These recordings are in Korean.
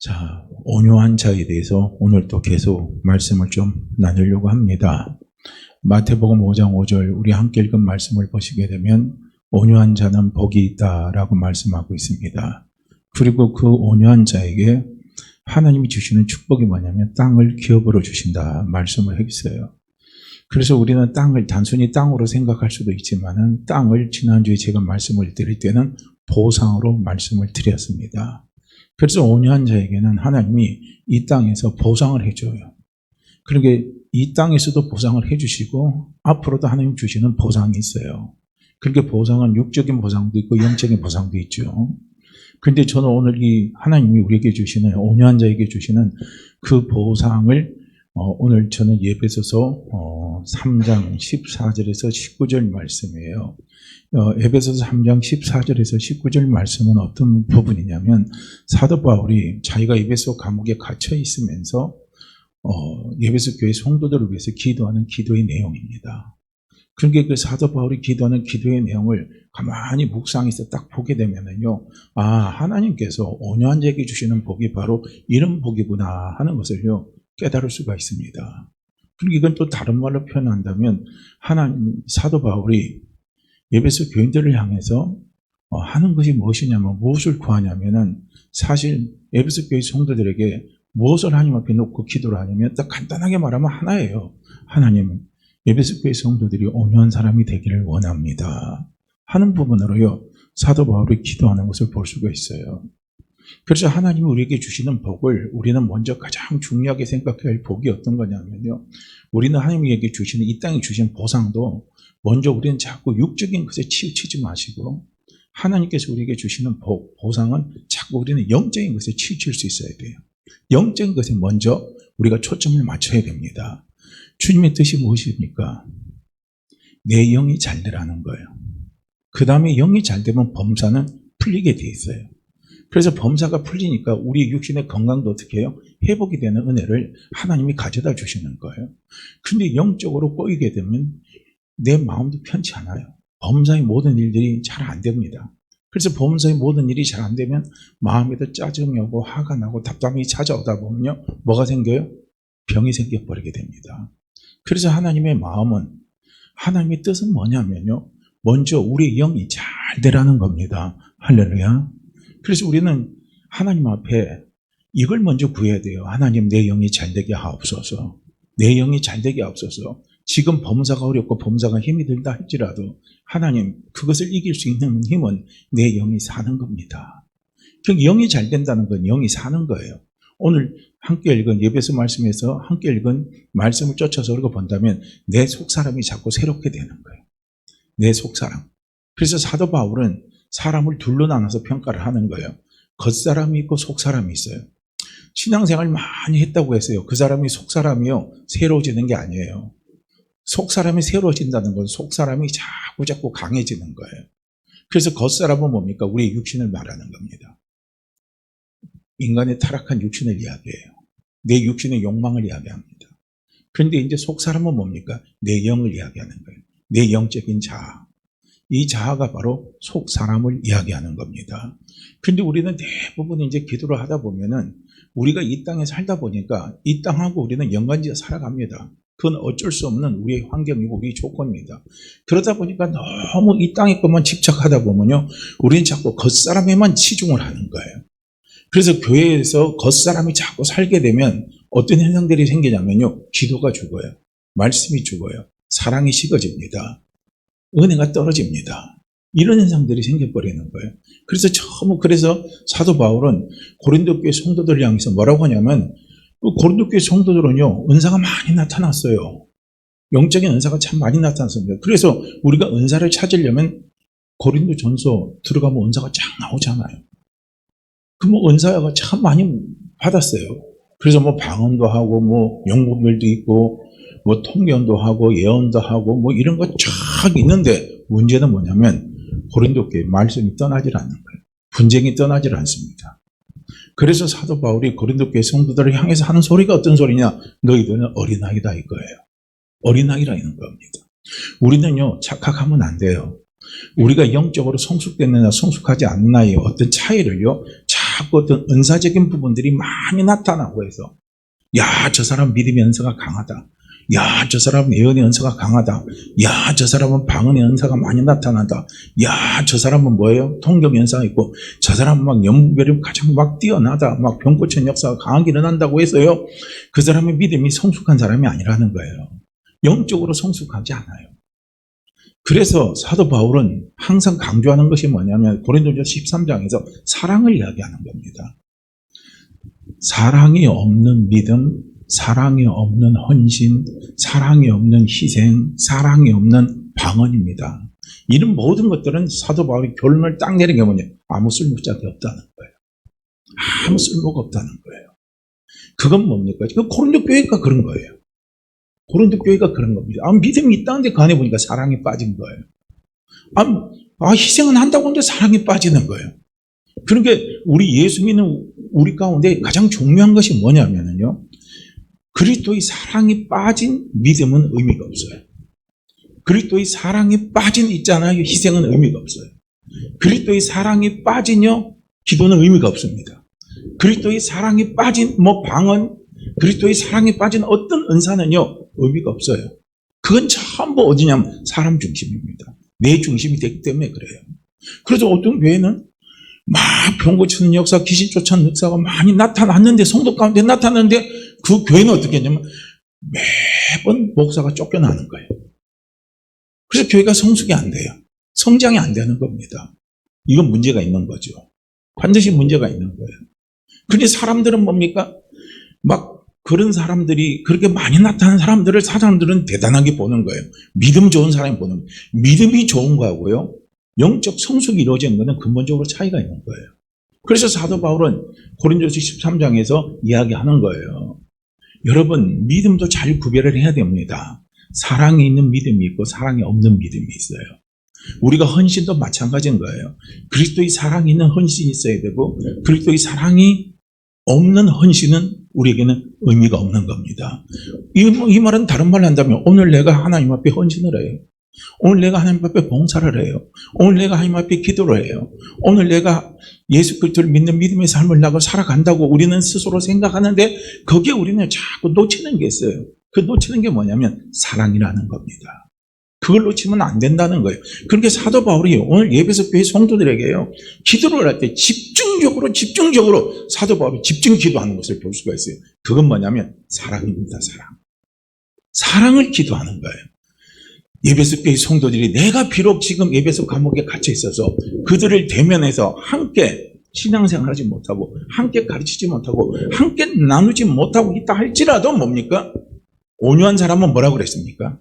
자, 온유한 자에 대해서 오늘 또 계속 말씀을 좀 나누려고 합니다. 마태복음 5장 5절 우리 함께 읽은 말씀을 보시게 되면 온유한 자는 복이 있다라고 말씀하고 있습니다. 그리고 그 온유한 자에게 하나님이 주시는 축복이 뭐냐면 땅을 기업으로 주신다 말씀을 했어요. 그래서 우리는 땅을 단순히 땅으로 생각할 수도 있지만은 땅을 지난주에 제가 말씀을 드릴 때는 보상으로 말씀을 드렸습니다. 그래서 온유한 자에게는 하나님이 이 땅에서 보상을 해줘요. 그러게 이 땅에서도 보상을 해주시고 앞으로도 하나님 주시는 보상이 있어요. 그렇게 보상은 육적인 보상도 있고 영적인 보상도 있죠. 그런데 저는 오늘 이 하나님이 우리에게 주시는 온유한 자에게 주시는 그 보상을 오늘 저는 에베소서 3장 14절에서 19절 말씀이에요. 에베소서 3장 14절에서 19절 말씀은 어떤 부분이냐면 사도 바울이 자기가 에베소 감옥에 갇혀 있으면서 에베소 교회 성도들을 위해서 기도하는 기도의 내용입니다. 그러니까 그 사도 바울이 기도하는 기도의 내용을 가만히 묵상해서 딱 보게 되면은요, 아, 하나님께서 온유한 자에게 주시는 복이 바로 이런 복이구나 하는 것을요 깨달을 수가 있습니다. 그리고 이건 또 다른 말로 표현한다면 하나님 사도 바울이 에베소 교인들을 향해서 하는 것이 무엇이냐면 무엇을 구하냐면은 사실 에베소 교회 성도들에게 무엇을 하나님 앞에 놓고 기도를 하냐면 딱 간단하게 말하면 하나예요. 하나님, 에베소 교회 성도들이 온유한 사람이 되기를 원합니다 하는 부분으로요 사도 바울이 기도하는 것을 볼 수가 있어요. 그래서 하나님이 우리에게 주시는 복을 우리는 먼저 가장 중요하게 생각해야 할 복이 어떤 거냐면요, 우리는 하나님에게 주시는 이 땅에 주신 보상도 먼저 우리는 자꾸 육적인 것에 치우치지 마시고 하나님께서 우리에게 주시는 보상은 자꾸 우리는 영적인 것에 치우칠 수 있어야 돼요. 영적인 것에 먼저 우리가 초점을 맞춰야 됩니다. 주님의 뜻이 무엇입니까? 내 영이 잘 되라는 거예요. 그 다음에 영이 잘 되면 범사는 풀리게 돼 있어요. 그래서 범사가 풀리니까 우리 육신의 건강도 어떻게 해요? 회복이 되는 은혜를 하나님이 가져다 주시는 거예요. 근데 영적으로 꼬이게 되면 내 마음도 편치 않아요. 범사의 모든 일들이 잘 안 됩니다. 그래서 범사의 모든 일이 잘 안 되면 마음에도 짜증이 오고 화가 나고 답답함이 찾아오다 보면요 뭐가 생겨요? 병이 생겨버리게 됩니다. 그래서 하나님의 마음은, 하나님의 뜻은 뭐냐면요, 먼저 우리의 영이 잘 되라는 겁니다. 할렐루야. 그래서 우리는 하나님 앞에 이걸 먼저 구해야 돼요. 하나님, 내 영이 잘 되게 하옵소서. 내 영이 잘 되게 하옵소서. 지금 범사가 어렵고 범사가 힘이 든다 할지라도 하나님, 그것을 이길 수 있는 힘은 내 영이 사는 겁니다. 그 영이 잘 된다는 건 영이 사는 거예요. 오늘 함께 읽은 에베소 말씀에서 함께 읽은 말씀을 쫓아서 우리가 본다면 내 속사람이 자꾸 새롭게 되는 거예요. 내 속사람. 그래서 사도 바울은 사람을 둘로 나눠서 평가를 하는 거예요. 겉사람이 있고 속사람이 있어요. 신앙생활 많이 했다고 했어요. 그 사람이 속사람이요 새로워지는 게 아니에요. 속사람이 새로워진다는 건 속사람이 자꾸 강해지는 거예요. 그래서 겉사람은 뭡니까? 우리의 육신을 말하는 겁니다. 인간의 타락한 육신을 이야기해요. 내 육신의 욕망을 이야기합니다. 그런데 이제 속사람은 뭡니까? 내 영을 이야기하는 거예요. 내 영적인 자아. 이 자아가 바로 속사람을 이야기하는 겁니다. 그런데 우리는 대부분 이제 기도를 하다 보면은 우리가 이 땅에 살다 보니까 이 땅하고 우리는 연관지어 살아갑니다. 그건 어쩔 수 없는 우리의 환경이고 우리의 조건입니다. 그러다 보니까 너무 이 땅의 것만 집착하다 보면요, 우리는 자꾸 겉사람에만 치중을 하는 거예요. 그래서 교회에서 겉사람이 자꾸 살게 되면 어떤 현상들이 생기냐면요, 기도가 죽어요. 말씀이 죽어요. 사랑이 식어집니다. 은혜가 떨어집니다. 이런 현상들이 생겨버리는 거예요. 그래서 사도 바울은 고린도 교회 성도들을 향해서 뭐라고 하냐면, 고린도 교회 성도들은요 은사가 많이 나타났어요. 영적인 은사가 참 많이 나타났습니다. 그래서 우리가 은사를 찾으려면 고린도 전서 들어가면 은사가 쫙 나오잖아요. 은사가 참 많이 받았어요. 그래서 방언도 하고 영국별도 있고 통변도 하고 예언도 하고 이런 거 쫙 있는데 문제는 뭐냐면 고린도 교회 말씀이 떠나질 않는 거예요. 분쟁이 떠나질 않습니다. 그래서 사도 바울이 고린도 교회 성도들을 향해서 하는 소리가 어떤 소리냐? 너희들은 어린아이다 이거예요. 어린아이라는 겁니다. 우리는요 착각하면 안 돼요. 우리가 영적으로 성숙됐느냐 성숙하지 않느냐의 어떤 차이를요 자꾸 어떤 은사적인 부분들이 많이 나타나고 해서 야, 저 사람 믿음의 은사가 강하다. 야, 저 사람은 예언의 은사가 강하다. 야, 저 사람은 방언의 은사가 많이 나타난다. 야, 저 사람은 뭐예요? 통경의 은사가 있고, 저 사람은 막 연구별이 가장 막 뛰어나다. 막 병고천 역사가 강하게 일어난다고 해서요. 그 사람의 믿음이 성숙한 사람이 아니라는 거예요. 영적으로 성숙하지 않아요. 그래서 사도 바울은 항상 강조하는 것이 뭐냐면 고린도전서 13장에서 사랑을 이야기하는 겁니다. 사랑이 없는 믿음, 사랑이 없는 헌신, 사랑이 없는 희생, 사랑이 없는 방언입니다. 이런 모든 것들은 사도 바울이 결론을 딱 내린 게 뭐냐? 아무 쓸모짝이 없다는 거예요. 아무 쓸모가 없다는 거예요. 그건 뭡니까? 그 고린도 교회가 그런 거예요. 고린도 교회가 그런 겁니다. 믿음이 있다는데 그 안에 보니까 사랑이 빠진 거예요. 희생은 한다고 하는데 사랑이 빠지는 거예요. 그러니까 우리 예수 믿는 우리 가운데 가장 중요한 것이 뭐냐면요. 그리스도의 사랑이 빠진 믿음은 의미가 없어요. 그리스도의 사랑이 빠진 있잖아요. 희생은 의미가 없어요. 그리스도의 사랑이 빠진요. 기도는 의미가 없습니다. 그리스도의 사랑이 빠진 방언, 그리스도의 사랑이 빠진 어떤 은사는요. 의미가 없어요. 그건 전부 어디냐면 사람 중심입니다. 내 중심이 되기 때문에 그래요. 그래서 어떤 교회는 막 병 고치는 역사, 귀신 쫓아내는 역사가 많이 나타났는데, 성도 가운데 나타났는데 그 교회는 어떻게 했냐면 매번 목사가 쫓겨나는 거예요. 그래서 교회가 성숙이 안 돼요. 성장이 안 되는 겁니다. 이건 문제가 있는 거죠. 반드시 문제가 있는 거예요. 근데 사람들은 뭡니까? 막 그런 사람들이 그렇게 많이 나타나는 사람들은 대단하게 보는 거예요. 믿음 좋은 사람이 보는 거예요. 믿음이 좋은 거하고요. 영적 성숙이 이루어지는 것은 근본적으로 차이가 있는 거예요. 그래서 사도 바울은 고린도서 13장에서 이야기하는 거예요. 여러분, 믿음도 잘 구별을 해야 됩니다. 사랑이 있는 믿음이 있고 사랑이 없는 믿음이 있어요. 우리가 헌신도 마찬가지인 거예요. 그리스도의 사랑이 있는 헌신이 있어야 되고 그리스도의 사랑이 없는 헌신은 우리에게는 의미가 없는 겁니다. 이 말은 다른 말로 한다면 오늘 내가 하나님 앞에 헌신을 해요. 오늘 내가 하나님 앞에 봉사를 해요. 오늘 내가 하나님 앞에 기도를 해요. 오늘 내가 예수 그리스도를 믿는 믿음의 삶을 나가 살아간다고 우리는 스스로 생각하는데 거기에 우리는 자꾸 놓치는 게 있어요. 그 놓치는 게 뭐냐면 사랑이라는 겁니다. 그걸 놓치면 안 된다는 거예요. 그러니까 사도 바울이 오늘 예배소 교회 성도들에게요. 기도를 할 때 집중적으로 사도 바울이 집중 기도하는 것을 볼 수가 있어요. 그건 뭐냐면 사랑입니다. 사랑을 기도하는 거예요. 예배소 교회 성도들이 내가 비록 지금 예배소 감옥에 갇혀 있어서 그들을 대면해서 함께 신앙생활하지 못하고 함께 가르치지 못하고 함께 나누지 못하고 있다 할지라도 뭡니까? 온유한 사람은 뭐라고 그랬습니까?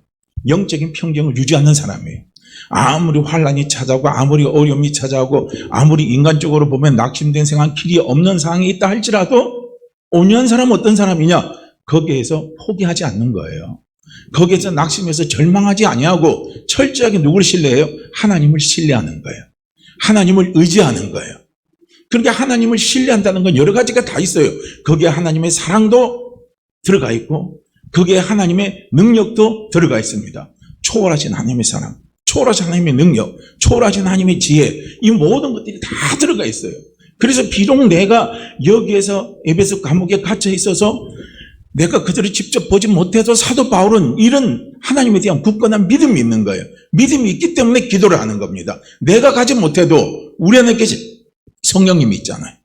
영적인 평정을 유지하는 사람이에요. 아무리 환란이 찾아오고 아무리 어려움이 찾아오고 아무리 인간적으로 보면 낙심된 생활 길이 없는 상황이 있다 할지라도 온유한 사람은 어떤 사람이냐? 거기에서 포기하지 않는 거예요. 거기에서 낙심해서 절망하지 아니하고 철저하게 누구를 신뢰해요? 하나님을 신뢰하는 거예요. 하나님을 의지하는 거예요. 그러니까 하나님을 신뢰한다는 건 여러 가지가 다 있어요. 거기에 하나님의 사랑도 들어가 있고 거기에 하나님의 능력도 들어가 있습니다. 초월하신 하나님의 사랑, 초월하신 하나님의 능력, 초월하신 하나님의 지혜, 이 모든 것들이 다 들어가 있어요. 그래서 비록 내가 여기에서 에베소 감옥에 갇혀 있어서 내가 그들을 직접 보지 못해도 사도 바울은 이런 하나님에 대한 굳건한 믿음이 있는 거예요. 믿음이 있기 때문에 기도를 하는 겁니다. 내가 가지 못해도 우리 안에 계신 성령님이 있잖아요.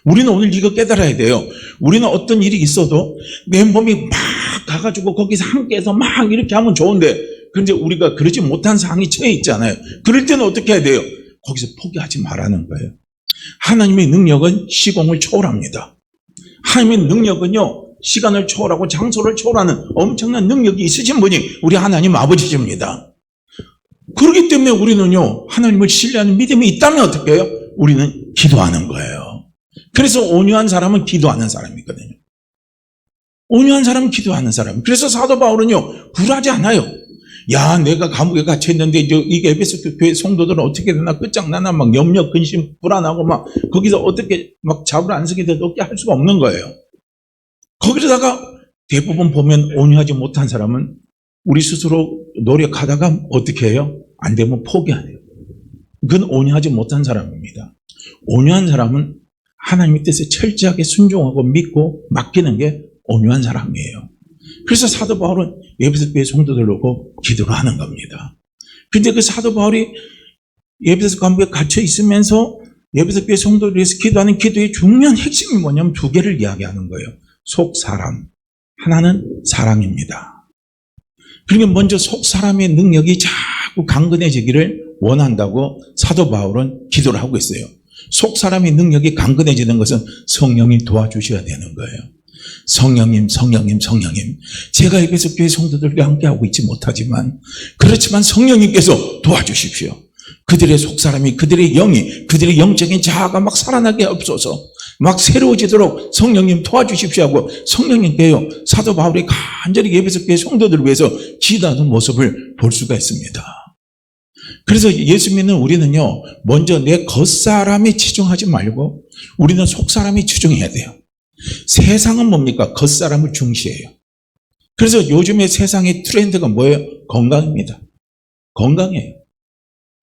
우리는 오늘 이거 깨달아야 돼요. 우리는 어떤 일이 있어도 내 몸이 막 가가지고 거기서 함께해서 막 이렇게 하면 좋은데 그런데 우리가 그러지 못한 상황이 처해 있잖아요. 그럴 때는 어떻게 해야 돼요? 거기서 포기하지 말라는 거예요. 하나님의 능력은 시공을 초월합니다. 하나님의 능력은요. 시간을 초월하고 장소를 초월하는 엄청난 능력이 있으신 분이 우리 하나님 아버지십니다. 그렇기 때문에 우리는요. 하나님을 신뢰하는 믿음이 있다면 어떻게 해요? 우리는 기도하는 거예요. 그래서 온유한 사람은 기도하는 사람이거든요. 온유한 사람은 기도하는 사람. 그래서 사도 바울은요. 굴하지 않아요. 야, 내가 감옥에 갇혀 있는데 이게 에베소 교회 성도들은 어떻게 되나 끝장나나 막 염려, 근심, 불안하고 막 거기서 어떻게 막 잡을 안 서게 돼도 어떻게 할 수가 없는 거예요. 거기다가 대부분 보면 온유하지 못한 사람은 우리 스스로 노력하다가 어떻게 해요? 안 되면 포기하네요. 그건 온유하지 못한 사람입니다. 온유한 사람은 하나님의 뜻에 철저하게 순종하고 믿고 맡기는 게 온유한 사람이에요. 그래서 사도 바울은 에베소 교회 성도들을 놓고 기도를 하는 겁니다. 근데 그 사도 바울이 에베소 감옥에 갇혀 있으면서 에베소 교회 성도를 위해서 기도하는 기도의 중요한 핵심이 뭐냐면 두 개를 이야기하는 거예요. 속 사람, 하나는 사랑입니다. 그러니까 먼저 속 사람의 능력이 자꾸 강건해지기를 원한다고 사도 바울은 기도를 하고 있어요. 속 사람의 능력이 강건해지는 것은 성령이 도와주셔야 되는 거예요. 성령님, 성령님, 성령님. 제가 에베소 교회 성도들과 함께하고 있지 못하지만 그렇지만 성령님께서 도와주십시오. 그들의 속사람이, 그들의 영이, 그들의 영적인 자아가 막 살아나게 없어서 막 새로워지도록 성령님 도와주십시오 하고 성령님께요 사도 바울이 간절히 에베소 교회 성도들을 위해서 기도하는 모습을 볼 수가 있습니다. 그래서 예수 믿는 우리는요 먼저 내 겉사람에 치중하지 말고 우리는 속사람에 치중해야 돼요. 세상은 뭡니까? 겉사람을 중시해요. 그래서 요즘에 세상의 트렌드가 뭐예요? 건강입니다. 건강이에요.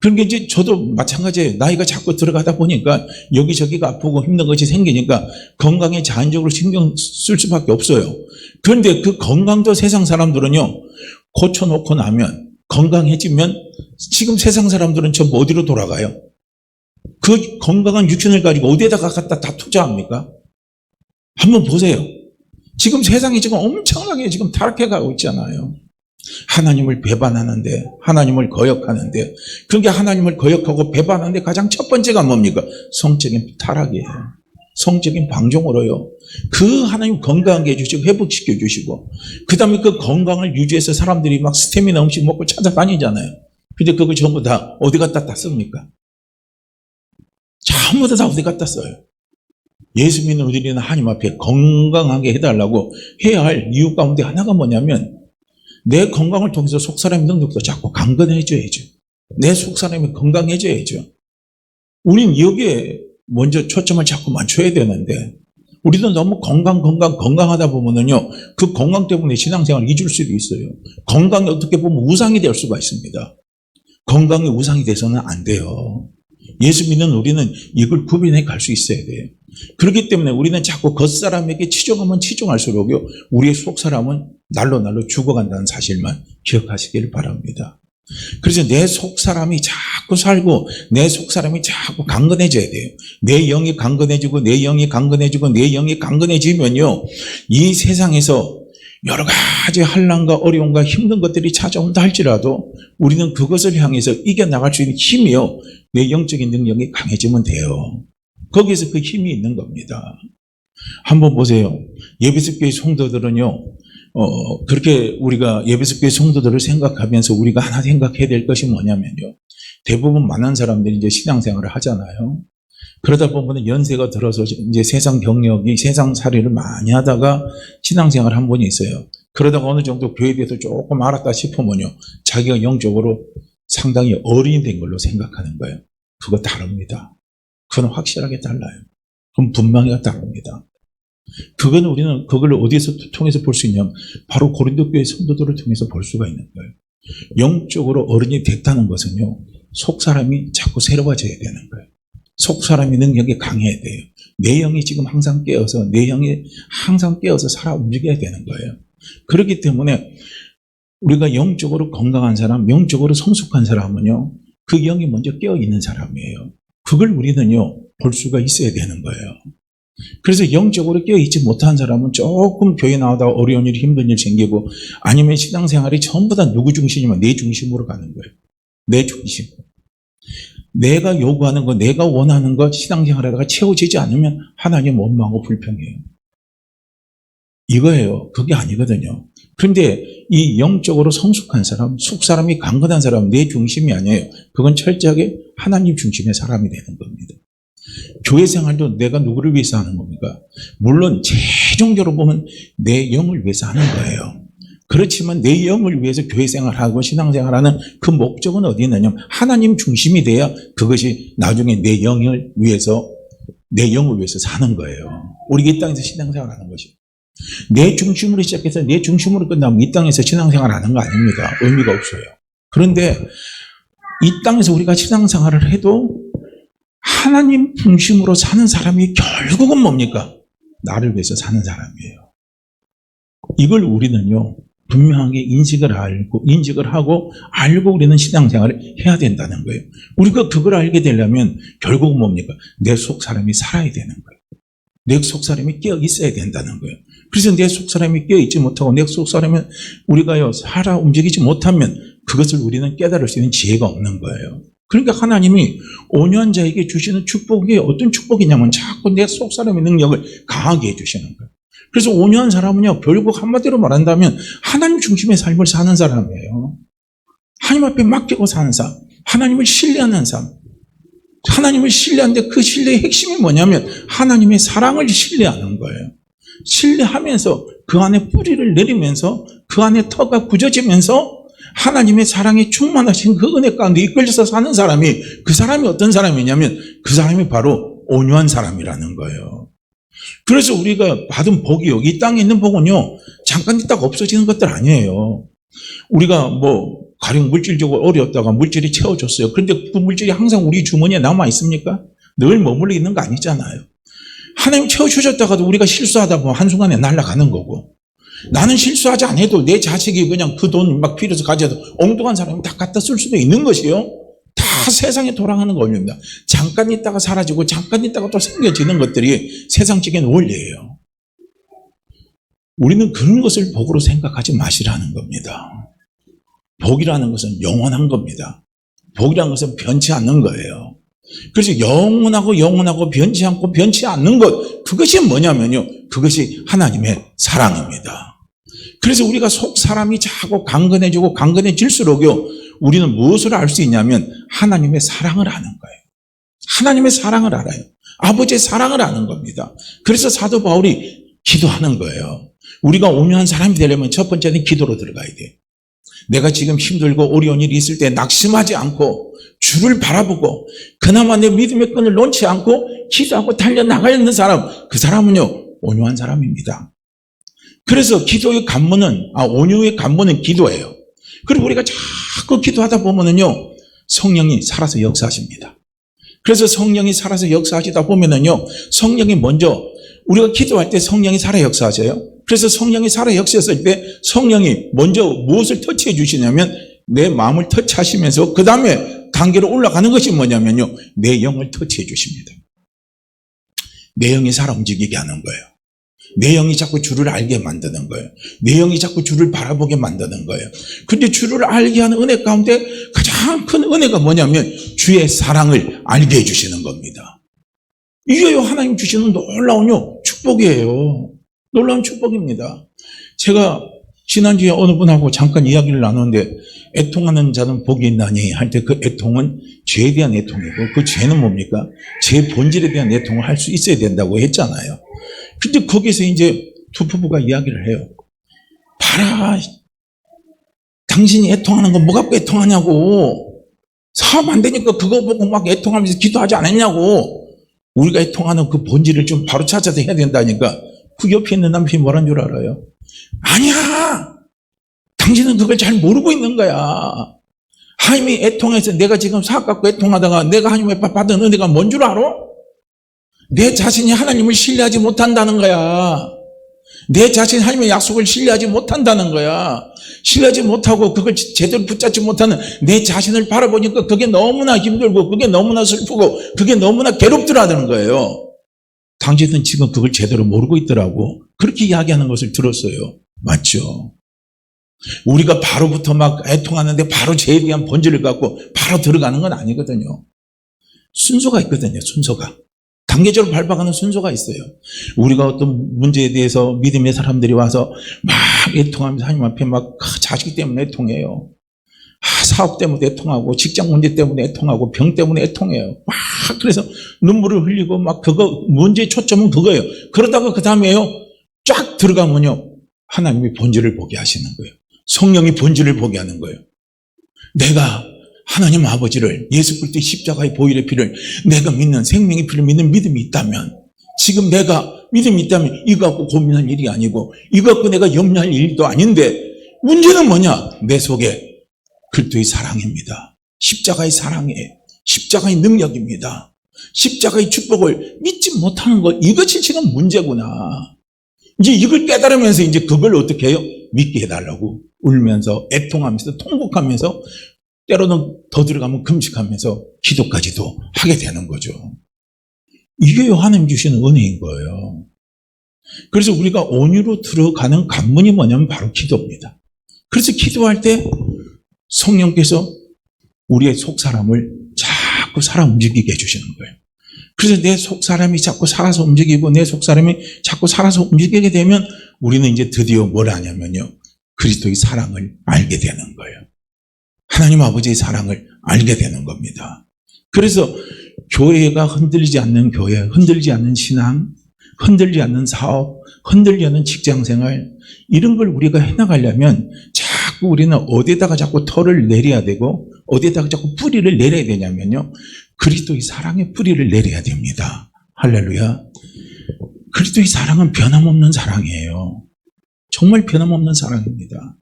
그런 게 이제 저도 마찬가지예요. 나이가 자꾸 들어가다 보니까 여기저기가 아프고 힘든 것이 생기니까 건강에 자연적으로 신경 쓸 수밖에 없어요. 그런데 그 건강도 세상 사람들은요, 고쳐놓고 나면, 건강해지면 지금 세상 사람들은 전부 어디로 돌아가요? 그 건강한 육신을 가지고 어디에다가 갖다 다 투자합니까? 한번 보세요. 지금 세상이 지금 엄청나게 지금 타락해가고 있잖아요. 하나님을 배반하는데, 하나님을 거역하는데, 그게 하나님을 거역하고 배반하는데 가장 첫 번째가 뭡니까? 성적인 타락이에요. 성적인 방종으로요. 그 하나님 건강하게 해주시고 회복시켜 주시고, 그 다음에 그 건강을 유지해서 사람들이 막 스태미나 음식 먹고 찾아다니잖아요. 근데 그거 전부 다 어디 갖다 다 씁니까? 전부 다 어디 갖다 써요? 예수 믿는 우리는 하나님 앞에 건강하게 해달라고 해야 할 이유 가운데 하나가 뭐냐면 내 건강을 통해서 속사람의 능력도 자꾸 강건해져야죠. 내 속사람이 건강해져야죠. 우린 여기에 먼저 초점을 자꾸 맞춰야 되는데 우리도 너무 건강하다 보면은요 그 건강 때문에 신앙생활을 잊을 수도 있어요. 건강이 어떻게 보면 우상이 될 수가 있습니다. 건강이 우상이 돼서는 안 돼요. 예수 믿는 우리는 이걸 구별해 갈 수 있어야 돼요. 그렇기 때문에 우리는 자꾸 겉사람에게 치중하면 치중할수록요 우리의 속사람은 날로 죽어간다는 사실만 기억하시길 바랍니다. 그래서 내 속사람이 자꾸 살고 내 속사람이 자꾸 강건해져야 돼요. 내 영이 강건해지고 내 영이 강건해지고 내 영이 강건해지면요 이 세상에서 여러 가지 환난과 어려움과 힘든 것들이 찾아온다 할지라도 우리는 그것을 향해서 이겨나갈 수 있는 힘이요 내 영적인 능력이 강해지면 돼요. 거기에서 그 힘이 있는 겁니다. 한번 보세요. 에베소 교회 성도들은요 그렇게 우리가 에베소 교회 성도들을 생각하면서 우리가 하나 생각해야 될 것이 뭐냐면요 대부분 많은 사람들이 이제 신앙생활을 하잖아요. 그러다 보면 연세가 들어서 이제 세상 경력이 세상 살이를 많이 하다가 신앙생활을 한 분이 있어요. 그러다가 어느 정도 교회에 대해서 조금 알았다 싶으면요 자기가 영적으로 상당히 어린이 된 걸로 생각하는 거예요. 그거 다릅니다. 그건 확실하게 달라요. 그건 분명히 다릅니다. 그건 우리는 그걸 어디에서 통해서 볼 수 있냐면 바로 고린도 교회 성도들을 통해서 볼 수가 있는 거예요. 영적으로 어른이 됐다는 것은요 속사람이 자꾸 새로워져야 되는 거예요. 속사람의 능력이 강해야 돼요. 내 영이 지금 항상 깨어서 내 영이 항상 깨어서 살아 움직여야 되는 거예요. 그렇기 때문에 우리가 영적으로 건강한 사람, 영적으로 성숙한 사람은요 그 영이 먼저 깨어 있는 사람이에요. 그걸 우리는요 볼 수가 있어야 되는 거예요. 그래서 영적으로 깨어있지 못한 사람은 조금 교회 나오다가 어려운 일, 힘든 일 생기고 아니면 신앙생활이 전부 다 누구 중심이면 내 중심으로 가는 거예요. 내 중심. 내가 요구하는 것, 내가 원하는 것 신앙생활하다가 채워지지 않으면 하나님 원망하고 불평해요. 이거예요. 그게 아니거든요. 그런데 이 영적으로 성숙한 사람, 속사람이 강건한 사람, 내 중심이 아니에요. 그건 철저하게 하나님 중심의 사람이 되는 겁니다. 교회 생활도 내가 누구를 위해서 하는 겁니까? 물론 최종적으로 보면 내 영을 위해서 하는 거예요. 그렇지만 내 영을 위해서 교회 생활하고 신앙생활하는 그 목적은 어디 있느냐? 하나님 중심이 돼야 그것이 나중에 내 영을 위해서 사는 거예요. 우리가 이 땅에서 신앙생활하는 것이. 내 중심으로 시작해서 내 중심으로 끝나면 이 땅에서 신앙생활하는 거 아닙니다. 의미가 없어요. 그런데 이 땅에서 우리가 신앙생활을 해도 하나님 중심으로 사는 사람이 결국은 뭡니까? 나를 위해서 사는 사람이에요. 이걸 우리는요, 분명하게 인식을 하고 우리는 신앙생활을 해야 된다는 거예요. 우리가 그걸 알게 되려면 결국은 뭡니까? 내 속 사람이 살아야 되는 거예요. 내 속 사람이 깨어 있어야 된다는 거예요. 그래서 내 속 사람이 깨어 있지 못하고 내 속 사람이 우리가요, 살아 움직이지 못하면 그것을 우리는 깨달을 수 있는 지혜가 없는 거예요. 그러니까 하나님이 온유한 자에게 주시는 축복이 어떤 축복이냐면 자꾸 내 속 사람의 능력을 강하게 해주시는 거예요. 그래서 온유한 사람은요, 결국 한마디로 말한다면 하나님 중심의 삶을 사는 사람이에요. 하나님 앞에 맡기고 사는 삶, 하나님을 신뢰하는 삶. 하나님을 신뢰하는데 그 신뢰의 핵심이 뭐냐면 하나님의 사랑을 신뢰하는 거예요. 신뢰하면서 그 안에 뿌리를 내리면서 그 안에 터가 굳어지면서 하나님의 사랑에 충만하신 그 은혜 가운데 이끌려서 사는 사람이, 그 사람이 어떤 사람이냐면 그 사람이 바로 온유한 사람이라는 거예요. 그래서 우리가 받은 복이요, 이 땅에 있는 복은요, 잠깐 있다가 없어지는 것들 아니에요. 우리가 가령 물질적으로 어려웠다가 물질이 채워줬어요. 그런데 그 물질이 항상 우리 주머니에 남아 있습니까? 늘 머물러 있는 거 아니잖아요. 하나님 채워주셨다가도 우리가 실수하다 보면 한순간에 날아가는 거고, 나는 실수하지 않아도 내 자식이 그냥 그 돈 막 필요해서 가져도 엉뚱한 사람이 다 갖다 쓸 수도 있는 것이요. 다 세상에 돌아가는 원리입니다. 잠깐 있다가 사라지고 잠깐 있다가 또 생겨지는 것들이 세상적인 원리예요. 우리는 그런 것을 복으로 생각하지 마시라는 겁니다. 복이라는 것은 영원한 겁니다. 복이라는 것은 변치 않는 거예요. 그래서 영원하고 변치 않고 변치 않는 것, 그것이 뭐냐면요, 그것이 하나님의 사랑입니다. 그래서 우리가 속 사람이 자꾸 강건해질수록요, 우리는 무엇을 알 수 있냐면 하나님의 사랑을 아는 거예요. 하나님의 사랑을 알아요. 아버지의 사랑을 아는 겁니다. 그래서 사도 바울이 기도하는 거예요. 우리가 온유한 사람이 되려면 첫 번째는 기도로 들어가야 돼요. 내가 지금 힘들고 어려운 일이 있을 때 낙심하지 않고 주를 바라보고 그나마 내 믿음의 끈을 놓지 않고 기도하고 달려나가는 사람, 그 사람은요, 온유한 사람입니다. 그래서 기도의 간문은, 온유의 간문은 기도예요. 그리고 우리가 자꾸 기도하다 보면은요, 성령이 살아서 역사하십니다. 그래서 성령이 살아서 역사하시다 보면은요, 성령이 먼저, 우리가 기도할 때 성령이 살아 역사하셔요. 그래서 성령이 살아 역사했을 때 성령이 먼저 무엇을 터치해 주시냐면 내 마음을 터치하시면서 그 다음에 단계로 올라가는 것이 뭐냐면요, 내 영을 터치해 주십니다. 내 영이 살아 움직이게 하는 거예요. 내 영이 자꾸 주를 알게 만드는 거예요. 내 영이 자꾸 주를 바라보게 만드는 거예요. 근데 주를 알게 하는 은혜 가운데 가장 큰 은혜가 뭐냐면 주의 사랑을 알게 해주시는 겁니다. 이게요, 하나님 주시는 놀라운 축복이에요. 놀라운 축복입니다. 제가 지난주에 어느 분하고 잠깐 이야기를 나눴는데, 애통하는 자는 복이 있나니 할 때 그 애통은 죄에 대한 애통이고, 그 죄는 뭡니까? 죄 본질에 대한 애통을 할 수 있어야 된다고 했잖아요. 근데 거기서 이제 두 부부가 이야기를 해요. 봐라, 당신이 애통하는 건 뭐 갖고 애통하냐고. 사업 안 되니까 그거 보고 막 애통하면서 기도하지 않았냐고. 우리가 애통하는 그 본질을 좀 바로 찾아서 해야 된다니까. 그 옆에 있는 남편이 뭐란 줄 알아요? 아니야, 당신은 그걸 잘 모르고 있는 거야. 하나님이 애통해서 내가 지금 사업 갖고 애통하다가 내가 하나님 앞에 받은 은혜가 뭔 줄 알아? 내 자신이 하나님을 신뢰하지 못한다는 거야. 내 자신이 하나님의 약속을 신뢰하지 못한다는 거야. 신뢰하지 못하고 그걸 제대로 붙잡지 못하는 내 자신을 바라보니까 그게 너무나 힘들고 그게 너무나 슬프고 그게 너무나 괴롭더라는 거예요. 당신은 지금 그걸 제대로 모르고 있더라고. 그렇게 이야기하는 것을 들었어요. 맞죠? 우리가 바로부터 막 애통하는데 바로 죄에 대한 본질을 갖고 바로 들어가는 건 아니거든요. 순서가 있거든요. 순서가. 단계적으로 밟아가는 순서가 있어요. 우리가 어떤 문제에 대해서 믿음의 사람들이 와서 막 애통하면서 하나님 앞에 막 자식 때문에 애통해요. 사업 때문에 애통하고 직장 문제 때문에 애통하고 병 때문에 애통해요. 막 그래서 눈물을 흘리고 막 그거 문제의 초점은 그거예요. 그러다가 그 다음에요, 쫙 들어가면요, 하나님이 본질을 보게 하시는 거예요. 성령이 본질을 보게 하는 거예요. 내가 하나님 아버지를, 예수 그리스도의 십자가의 보혈의 피를, 내가 믿는 생명의 피를 믿는 믿음이 있다면, 지금 내가 믿음이 있다면 이거 갖고 고민할 일이 아니고 이거 갖고 내가 염려할 일도 아닌데, 문제는 뭐냐? 내 속에 그리스도의 사랑입니다. 십자가의 사랑이에요. 십자가의 능력입니다. 십자가의 축복을 믿지 못하는 것, 이것이 지금 문제구나. 이제 이걸 깨달으면서 이제 그걸 어떻게 해요? 믿게 해달라고 울면서 애통하면서 통곡하면서 때로는 더 들어가면 금식하면서 기도까지도 하게 되는 거죠. 이게 하나님 주시는 은혜인 거예요. 그래서 우리가 온유로 들어가는 관문이 뭐냐면 바로 기도입니다. 그래서 기도할 때 성령께서 우리의 속사람을 자꾸 살아 움직이게 해주시는 거예요. 그래서 내 속사람이 자꾸 살아서 움직이고 내 속사람이 자꾸 살아서 움직이게 되면 우리는 이제 드디어 뭘 하냐면요. 그리스도의 사랑을 알게 되는 거예요. 하나님 아버지의 사랑을 알게 되는 겁니다. 그래서 교회가 흔들리지 않는 교회, 흔들리지 않는 신앙, 흔들리지 않는 사업, 흔들리지 않는 직장생활, 이런 걸 우리가 해나가려면 자꾸 우리는 어디에다가 자꾸 털을 내려야 되고 어디에다가 자꾸 뿌리를 내려야 되냐면요. 그리스도의 사랑의 뿌리를 내려야 됩니다. 할렐루야. 그리스도의 사랑은 변함없는 사랑이에요. 정말 변함없는 사랑입니다.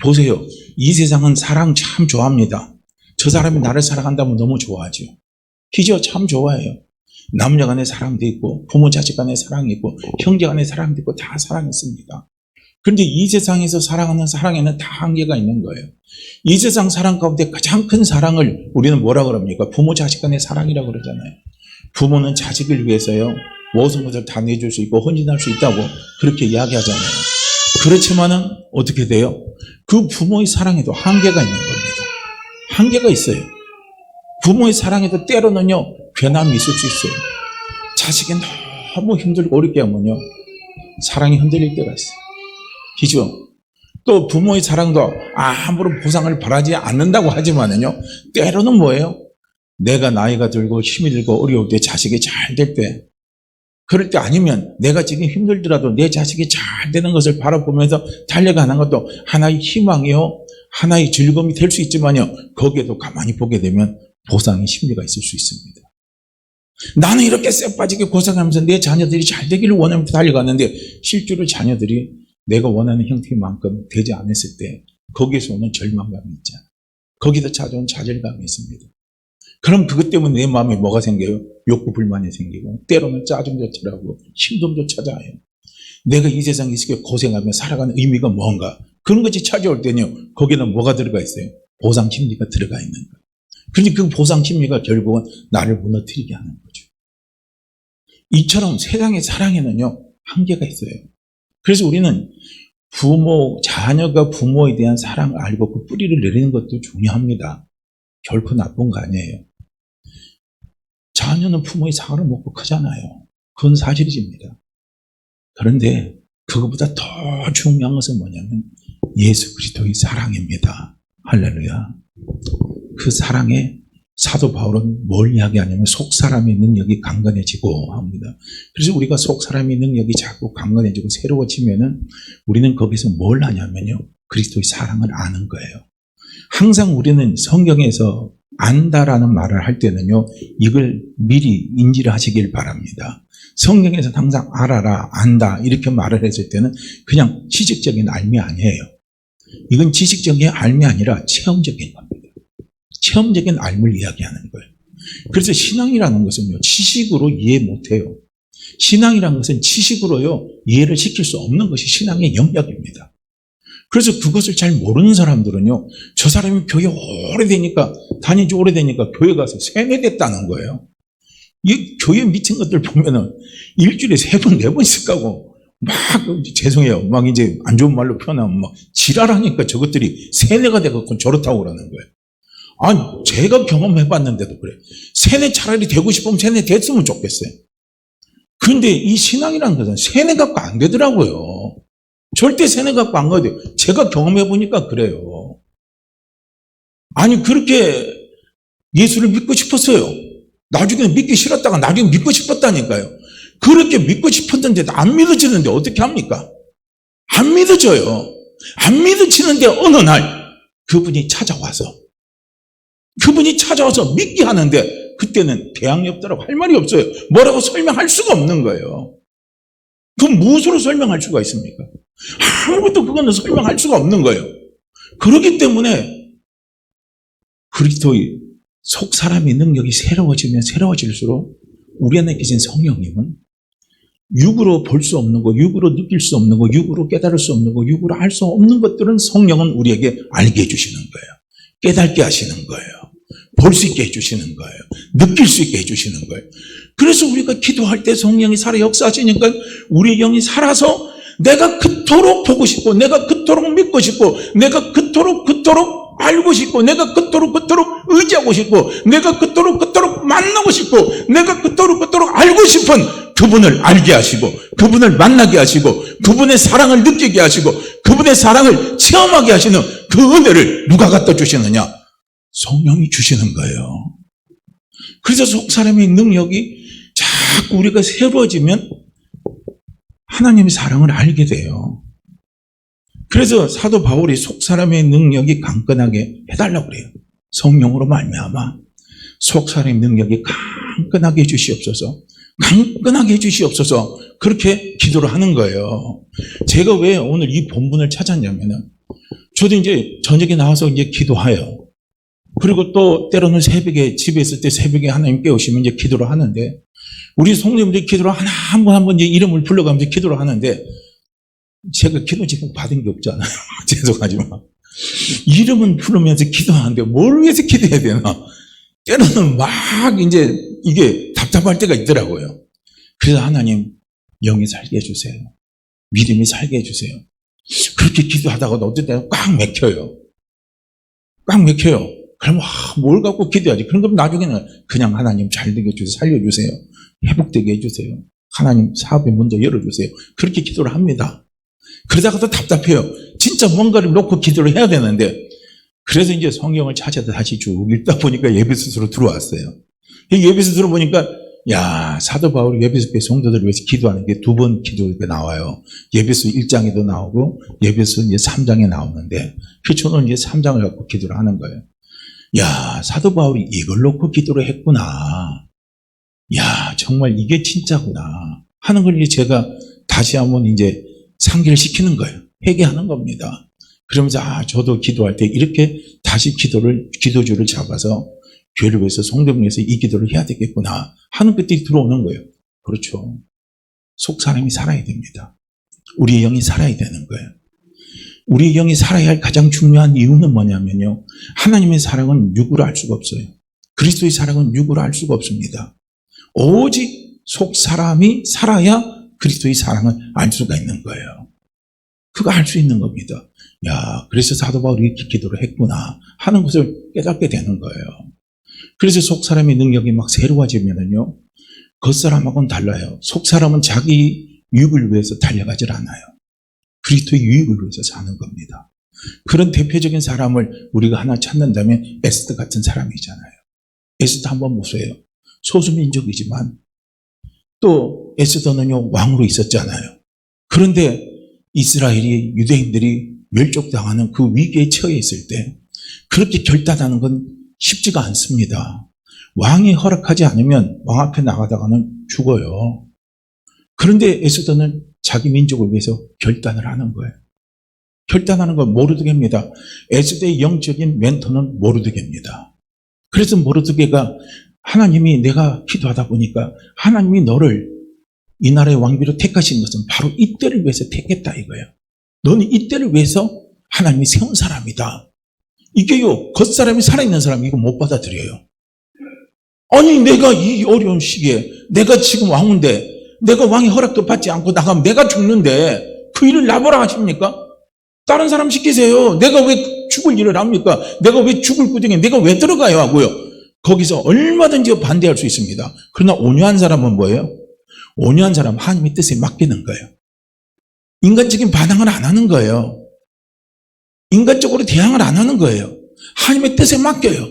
보세요. 이 세상은 사랑 참 좋아합니다. 저 사람이 나를 사랑한다면 너무 좋아하죠. 기죠? 참 좋아해요. 남녀 간의 사랑도 있고 부모 자식 간의 사랑이 있고 형제 간의 사랑도 있고 다 사랑이 있습니다. 그런데 이 세상에서 사랑하는 사랑에는 다 한계가 있는 거예요. 이 세상 사랑 가운데 가장 큰 사랑을 우리는 뭐라 그럽니까? 부모 자식 간의 사랑이라고 그러잖아요. 부모는 자식을 위해서요. 모든 것을 다 내줄 수 있고 헌신할 수 있다고 그렇게 이야기하잖아요. 그렇지만은 어떻게 돼요? 그 부모의 사랑에도 한계가 있는 겁니다. 한계가 있어요. 부모의 사랑에도 때로는요. 변함이 있을 수 있어요. 자식이 너무 힘들고 어렵게 하면요. 사랑이 흔들릴 때가 있어요. 그죠? 또 부모의 사랑도 아무런 보상을 바라지 않는다고 하지만은요. 때로는 뭐예요? 내가 나이가 들고 힘이 들고 어려울 때 자식이 잘 될 때, 그럴 때 아니면 내가 지금 힘들더라도 내 자식이 잘 되는 것을 바라보면서 달려가는 것도 하나의 희망이요. 하나의 즐거움이 될 수 있지만요. 거기에도 가만히 보게 되면 보상의 심리가 있을 수 있습니다. 나는 이렇게 쎄 빠지게 고생하면서 내 자녀들이 잘 되기를 원하면서 달려갔는데 실제로 자녀들이 내가 원하는 형태만큼 되지 않았을 때 거기에서 오는 절망감이 있잖아요. 거기서 찾아온 좌절감이 있습니다. 그럼 그것 때문에 내 마음에 뭐가 생겨요? 욕구 불만이 생기고 때로는 짜증도 들하고 힘듦도 찾아와요. 내가 이 세상에 있게 고생하며 살아가는 의미가 뭔가 그런 것이 찾아올 때는요. 거기는 뭐가 들어가 있어요? 보상 심리가 들어가 있는 거예요. 그런데 그 보상 심리가 결국은 나를 무너뜨리게 하는 거죠. 이처럼 세상의 사랑에는요. 한계가 있어요. 그래서 우리는 자녀가 부모에 대한 사랑을 알고 그 뿌리를 내리는 것도 중요합니다. 결코 나쁜 거 아니에요. 자녀는 부모의 사랑을 먹고 크잖아요. 그건 사실입니다. 그런데 그것보다 더 중요한 것은 뭐냐면 예수 그리스도의 사랑입니다. 할렐루야. 그 사랑에 사도 바울은 뭘 이야기하냐면 속사람의 능력이 강건해지고 합니다. 그래서 우리가 속사람의 능력이 자꾸 강건해지고 새로워지면은 우리는 거기서 뭘 하냐면요. 그리스도의 사랑을 아는 거예요. 항상 우리는 성경에서 안다라는 말을 할 때는요. 이걸 미리 인지를 하시길 바랍니다. 성경에서 항상 알아라, 안다 이렇게 말을 했을 때는 그냥 지식적인 알미 아니에요. 이건 지식적인 알미 아니라 체험적인 겁니다. 체험적인 알을 이야기하는 거예요. 그래서 신앙이라는 것은요. 지식으로 이해 못해요. 신앙이라는 것은 지식으로요. 이해를 시킬 수 없는 것이 신앙의 영역입니다. 그래서 그것을 잘 모르는 사람들은요. 저 사람이 교회 오래되니까 다닌 지 오래되니까 교회 가서 세뇌됐다는 거예요. 이 교회 미친 것들 보면은 일주일에 3번, 4번씩 가고 막 죄송해요. 막 이제 안 좋은 말로 표현하면 막 지랄하니까 저것들이 세뇌가 돼갖고 저렇다고 그러는 거예요. 아니 제가 경험해봤는데도 그래. 세뇌 차라리 되고 싶으면 세뇌 됐으면 좋겠어요. 그런데 이 신앙이라는 것은 세뇌 갖고 안 되더라고요. 절대 세뇌 갖고 안 가야 돼요. 제가 경험해보니까 그래요. 아니 그렇게 예수를 믿고 싶었어요. 나중에는 믿기 싫었다가 나중에 믿고 싶었다니까요. 그렇게 믿고 싶었는데도 안 믿어지는데 어떻게 합니까? 안 믿어져요. 안 믿어지는데 어느 날 그분이 찾아와서 믿게 하는데 그때는 대항이 없더라고 할 말이 없어요. 뭐라고 설명할 수가 없는 거예요. 그럼 무엇으로 설명할 수가 있습니까? 아무것도 그거는 설명할 수가 없는 거예요. 그렇기 때문에 그리스도의 속 사람의 능력이 새로워지면 새로워질수록 우리 안에 계신 성령님은 육으로 볼 수 없는 거, 육으로 느낄 수 없는 거, 육으로 깨달을 수 없는 거, 육으로 알 수 없는 것들은 성령은 우리에게 알게 해주시는 거예요. 깨닫게 하시는 거예요. 볼 수 있게 해주시는 거예요. 느낄 수 있게 해주시는 거예요. 그래서 우리가 기도할 때 성령이 살아 역사하시니까 우리의 영이 살아서 내가 그토록 보고 싶고, 내가 그토록 믿고 싶고, 내가 그토록 알고 싶고, 내가 그토록 의지하고 싶고, 내가 그토록 만나고 싶고, 내가 그토록 알고 싶은 그분을 알게 하시고, 그분을 만나게 하시고, 그분의 사랑을 느끼게 하시고, 그분의 사랑을 체험하게 하시는 그 은혜를 누가 갖다 주시느냐? 성령이 주시는 거예요. 그래서 속 사람의 능력이 자꾸 우리가 새로워지면 하나님의 사랑을 알게 돼요. 그래서 사도 바울이 속 사람의 능력이 강건하게 해달라고 그래요. 성령으로 말미암아 속 사람의 능력이 강건하게 해주시옵소서. 강건하게 해주시옵소서. 그렇게 기도를 하는 거예요. 제가 왜 오늘 이 본문을 찾았냐면은 저도 이제 저녁에 나와서 이제 기도해요. 그리고 또 때로는 새벽에 집에 있을 때 새벽에 하나님 깨우시면 이제 기도를 하는데 우리 성도님들이 기도를 한 번 이제 이름을 불러가면서 기도를 하는데 제가 기도 제목 받은 게 없잖아요. 죄송하지만 이름은 부르면서 기도하는데 뭘 위해서 기도해야 되나? 때로는 막 이제 이게 답답할 때가 있더라고요. 그래서 하나님 영이 살게 해주세요. 믿음이 살게 해주세요. 그렇게 기도하다가도 어떨 때는 꽉 막혀요. 꽉 막혀요. 그러면 뭘 갖고 기도하지? 그런 거면 나중에는 그냥 하나님 잘 되게 해주세요. 살려주세요. 회복되게 해주세요. 하나님 사업에 먼저 열어주세요. 그렇게 기도를 합니다. 그러다가도 답답해요. 진짜 뭔가를 놓고 기도를 해야 되는데 그래서 이제 성경을 찾아서 다시 쭉 읽다 보니까 예배소서로 들어왔어요. 예배소 들어보니까 야 사도 바울이 예배소 성도들을 위해서 기도하는 게 두 번 기도가 나와요. 예배소 1장에도 나오고 예배소 이제 3장에 나오는데 그 저는 이제 3장을 갖고 기도를 하는 거예요. 야 사도 바울이 이걸 놓고 기도를 했구나. 야 정말 이게 진짜구나 하는 걸 이제 제가 다시 한번 이제 상기를 시키는 거예요. 회개하는 겁니다. 그러면서 저도 기도할 때 이렇게 다시 기도주를 잡아서 교회를 위해서 성도를 위해서 이 기도를 해야 되겠구나 하는 것들이 들어오는 거예요. 그렇죠. 속 사람이 살아야 됩니다. 우리의 영이 살아야 되는 거예요. 우리의 영이 살아야 할 가장 중요한 이유는 뭐냐면요. 하나님의 사랑은 육으로 알 수가 없어요. 그리스도의 사랑은 육으로 알 수가 없습니다. 오직 속 사람이 살아야 그리스도의 사랑을 알 수가 있는 거예요. 그거 알 수 있는 겁니다. 야, 그래서 사도 바울이 이렇게 기도를 했구나 하는 것을 깨닫게 되는 거예요. 그래서 속 사람의 능력이 막 새로워지면은요, 겉사람하고는 달라요. 속 사람은 자기 유익을 위해서 달려가질 않아요. 그리스도의 유익을 위해서 사는 겁니다. 그런 대표적인 사람을 우리가 하나 찾는다면 에스더 같은 사람이잖아요. 에스더 한번 보세요. 소수민족이지만 또 에스더는요 왕으로 있었잖아요. 그런데 이스라엘이 유대인들이 멸족당하는 그 위기에 처해 있을 때 그렇게 결단하는 건 쉽지가 않습니다. 왕이 허락하지 않으면 왕 앞에 나가다가는 죽어요. 그런데 에스더는 자기 민족을 위해서 결단을 하는 거예요. 결단하는 건 모르드게입니다. 에스더의 영적인 멘토는 모르드게입니다. 그래서 모르드게가 하나님이 내가 기도하다 보니까 하나님이 너를 이 나라의 왕비로 택하신 것은 바로 이때를 위해서 택했다 이거예요. 너는 이때를 위해서 하나님이 세운 사람이다. 이게요, 겉사람이 살아있는 사람이 이거 못 받아들여요. 아니 내가 이 어려운 시기에 내가 지금 왕인데 내가 왕의 허락도 받지 않고 나가면 내가 죽는데 그 일을 나보라 하십니까? 다른 사람 시키세요. 내가 왜 죽을 일을 합니까? 내가 왜 죽을 구덩이에 내가 왜 들어가야 하고요? 거기서 얼마든지 반대할 수 있습니다. 그러나 온유한 사람은 뭐예요? 온유한 사람은 하나님의 뜻에 맡기는 거예요. 인간적인 반항을 안 하는 거예요. 인간적으로 대항을 안 하는 거예요. 하나님의 뜻에 맡겨요.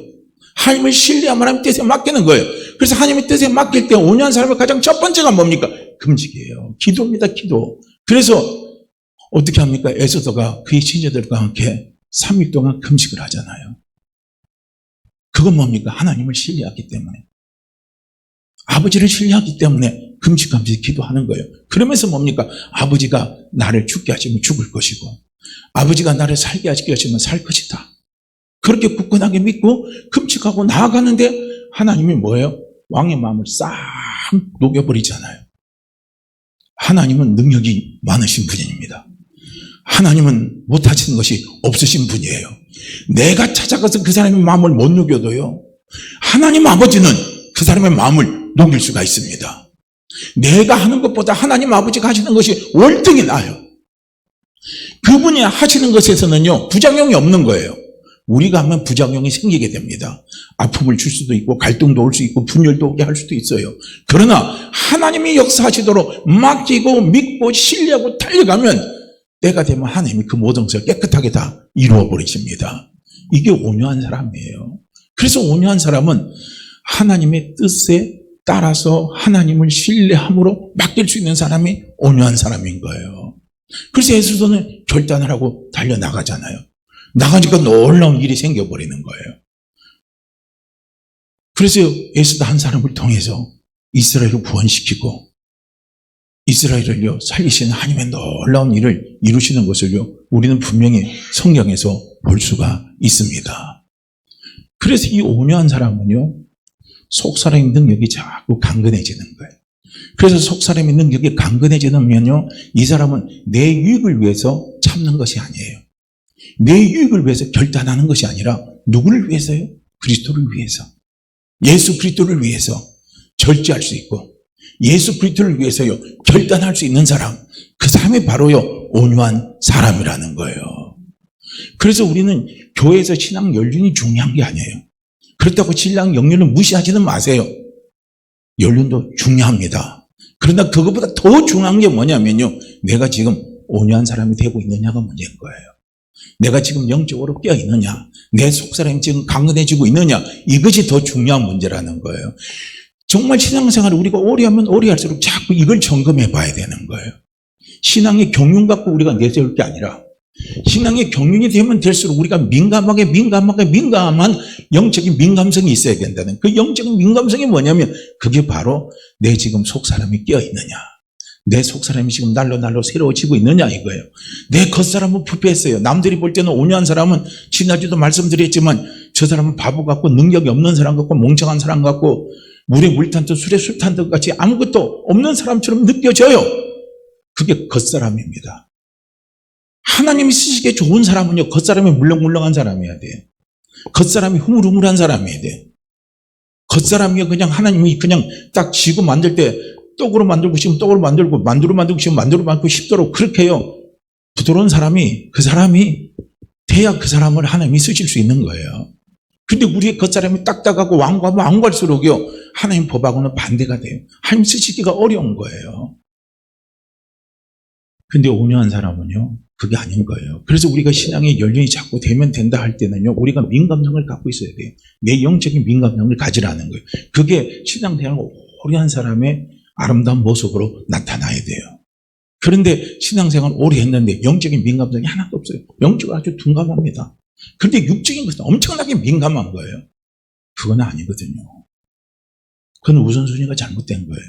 하나님을 신뢰하면 하나님의 뜻에 맡기는 거예요. 그래서 하나님의 뜻에 맡길 때 온유한 사람의 가장 첫 번째가 뭡니까? 금식이에요. 기도입니다. 기도. 그래서 어떻게 합니까? 에스더가 그의 신녀들과 함께 3일 동안 금식을 하잖아요. 그건 뭡니까? 하나님을 신뢰하기 때문에. 아버지를 신뢰하기 때문에 금식하면서 기도하는 거예요. 그러면서 뭡니까? 아버지가 나를 죽게 하시면 죽을 것이고 아버지가 나를 살게 하시게 하시면 살 것이다. 그렇게 굳건하게 믿고 금식하고 나아가는데 하나님이 뭐예요? 왕의 마음을 싹 녹여버리잖아요. 하나님은 능력이 많으신 분입니다. 하나님은 못하시는 것이 없으신 분이에요. 내가 찾아가서 그 사람의 마음을 못 녹여도요, 하나님 아버지는 그 사람의 마음을 녹일 수가 있습니다. 내가 하는 것보다 하나님 아버지가 하시는 것이 월등히 나아요. 그분이 하시는 것에서는요, 부작용이 없는 거예요. 우리가 하면 부작용이 생기게 됩니다. 아픔을 줄 수도 있고 갈등도 올 수 있고 분열도 오게 할 수도 있어요. 그러나 하나님이 역사하시도록 맡기고 믿고 신뢰하고 달려가면 때가 되면 하나님이 그 모든 것을 깨끗하게 다 이루어 버리십니다. 이게 온유한 사람이에요. 그래서 온유한 사람은 하나님의 뜻에 따라서 하나님을 신뢰함으로 맡길 수 있는 사람이 온유한 사람인 거예요. 그래서 예수도는 결단을 하고 달려나가잖아요. 나가니까 놀라운 일이 생겨버리는 거예요. 그래서 예수도 한 사람을 통해서 이스라엘을 구원시키고 이스라엘을요 살리시는 하나님의 놀라운 일을 이루시는 것을요 우리는 분명히 성경에서 볼 수가 있습니다. 그래서 이 온유한 사람은요 속사람의 능력이 자꾸 강건해지는 거예요. 그래서 속사람의 능력이 강건해지면요 이 사람은 내 유익을 위해서 참는 것이 아니에요. 내 유익을 위해서 결단하는 것이 아니라 누구를 위해서요? 그리스도를 위해서. 예수 그리스도를 위해서 절제할 수 있고 예수 그리스도를 위해서요 결단할 수 있는 사람, 그 사람이 바로요 온유한 사람이라는 거예요. 그래서 우리는 교회에서 신앙 연륜이 중요한 게 아니에요. 그렇다고 신앙 연륜을 무시하지는 마세요. 연륜도 중요합니다. 그러나 그것보다 더 중요한 게 뭐냐면요 내가 지금 온유한 사람이 되고 있느냐가 문제인 거예요. 내가 지금 영적으로 깨어 있느냐, 내 속사람이 지금 강건해지고 있느냐, 이것이 더 중요한 문제라는 거예요. 정말 신앙생활을 우리가 오래 하면 오래 할수록 자꾸 이걸 점검해 봐야 되는 거예요. 신앙의 경륜 갖고 우리가 내세울 게 아니라 신앙의 경륜이 되면 될수록 우리가 민감한 영적인 민감성이 있어야 된다는, 그 영적인 민감성이 뭐냐면 그게 바로 내 지금 속사람이 깨어 있느냐, 내 속사람이 지금 날로 새로워지고 있느냐 이거예요. 내 겉사람은 부패했어요. 남들이 볼 때는 온유한 사람은 지난주도 말씀드렸지만 저 사람은 바보 같고 능력이 없는 사람 같고 멍청한 사람 같고 물에 물 탄 듯 술에 술 탄 듯 같이 아무것도 없는 사람처럼 느껴져요. 그게 겉사람입니다. 하나님이 쓰시기에 좋은 사람은요 겉사람이 물렁물렁한 사람이어야 돼요. 겉사람이 흐물흐물한 사람이어야 돼요. 겉사람이 그냥 하나님이 그냥 딱 지구 만들 때 떡으로 만들고 싶으면 떡으로 만들고 만두로 만들고 싶으면 만두로 만들고 싶도록 그렇게 해요. 부드러운 사람이, 그 사람이 돼야 그 사람을 하나님이 쓰실 수 있는 거예요. 근데 우리의 겉사람이 딱딱하고 완고하면 완고할수록요 하나님 법하고는 반대가 돼요. 하나님 쓰시기가 어려운 거예요. 근데 온유한 사람은요 그게 아닌 거예요. 그래서 우리가 신앙의 연륜이 자꾸 되면 된다 할 때는요 우리가 민감성을 갖고 있어야 돼요. 내 영적인 민감성을 가지라는 거예요. 그게 신앙생활 오래 한 사람의 아름다운 모습으로 나타나야 돼요. 그런데 신앙생활 오래 했는데 영적인 민감성이 하나도 없어요. 영적으로 아주 둔감합니다. 그런데 육적인 것은 엄청나게 민감한 거예요. 그건 아니거든요. 그건 우선순위가 잘못된 거예요.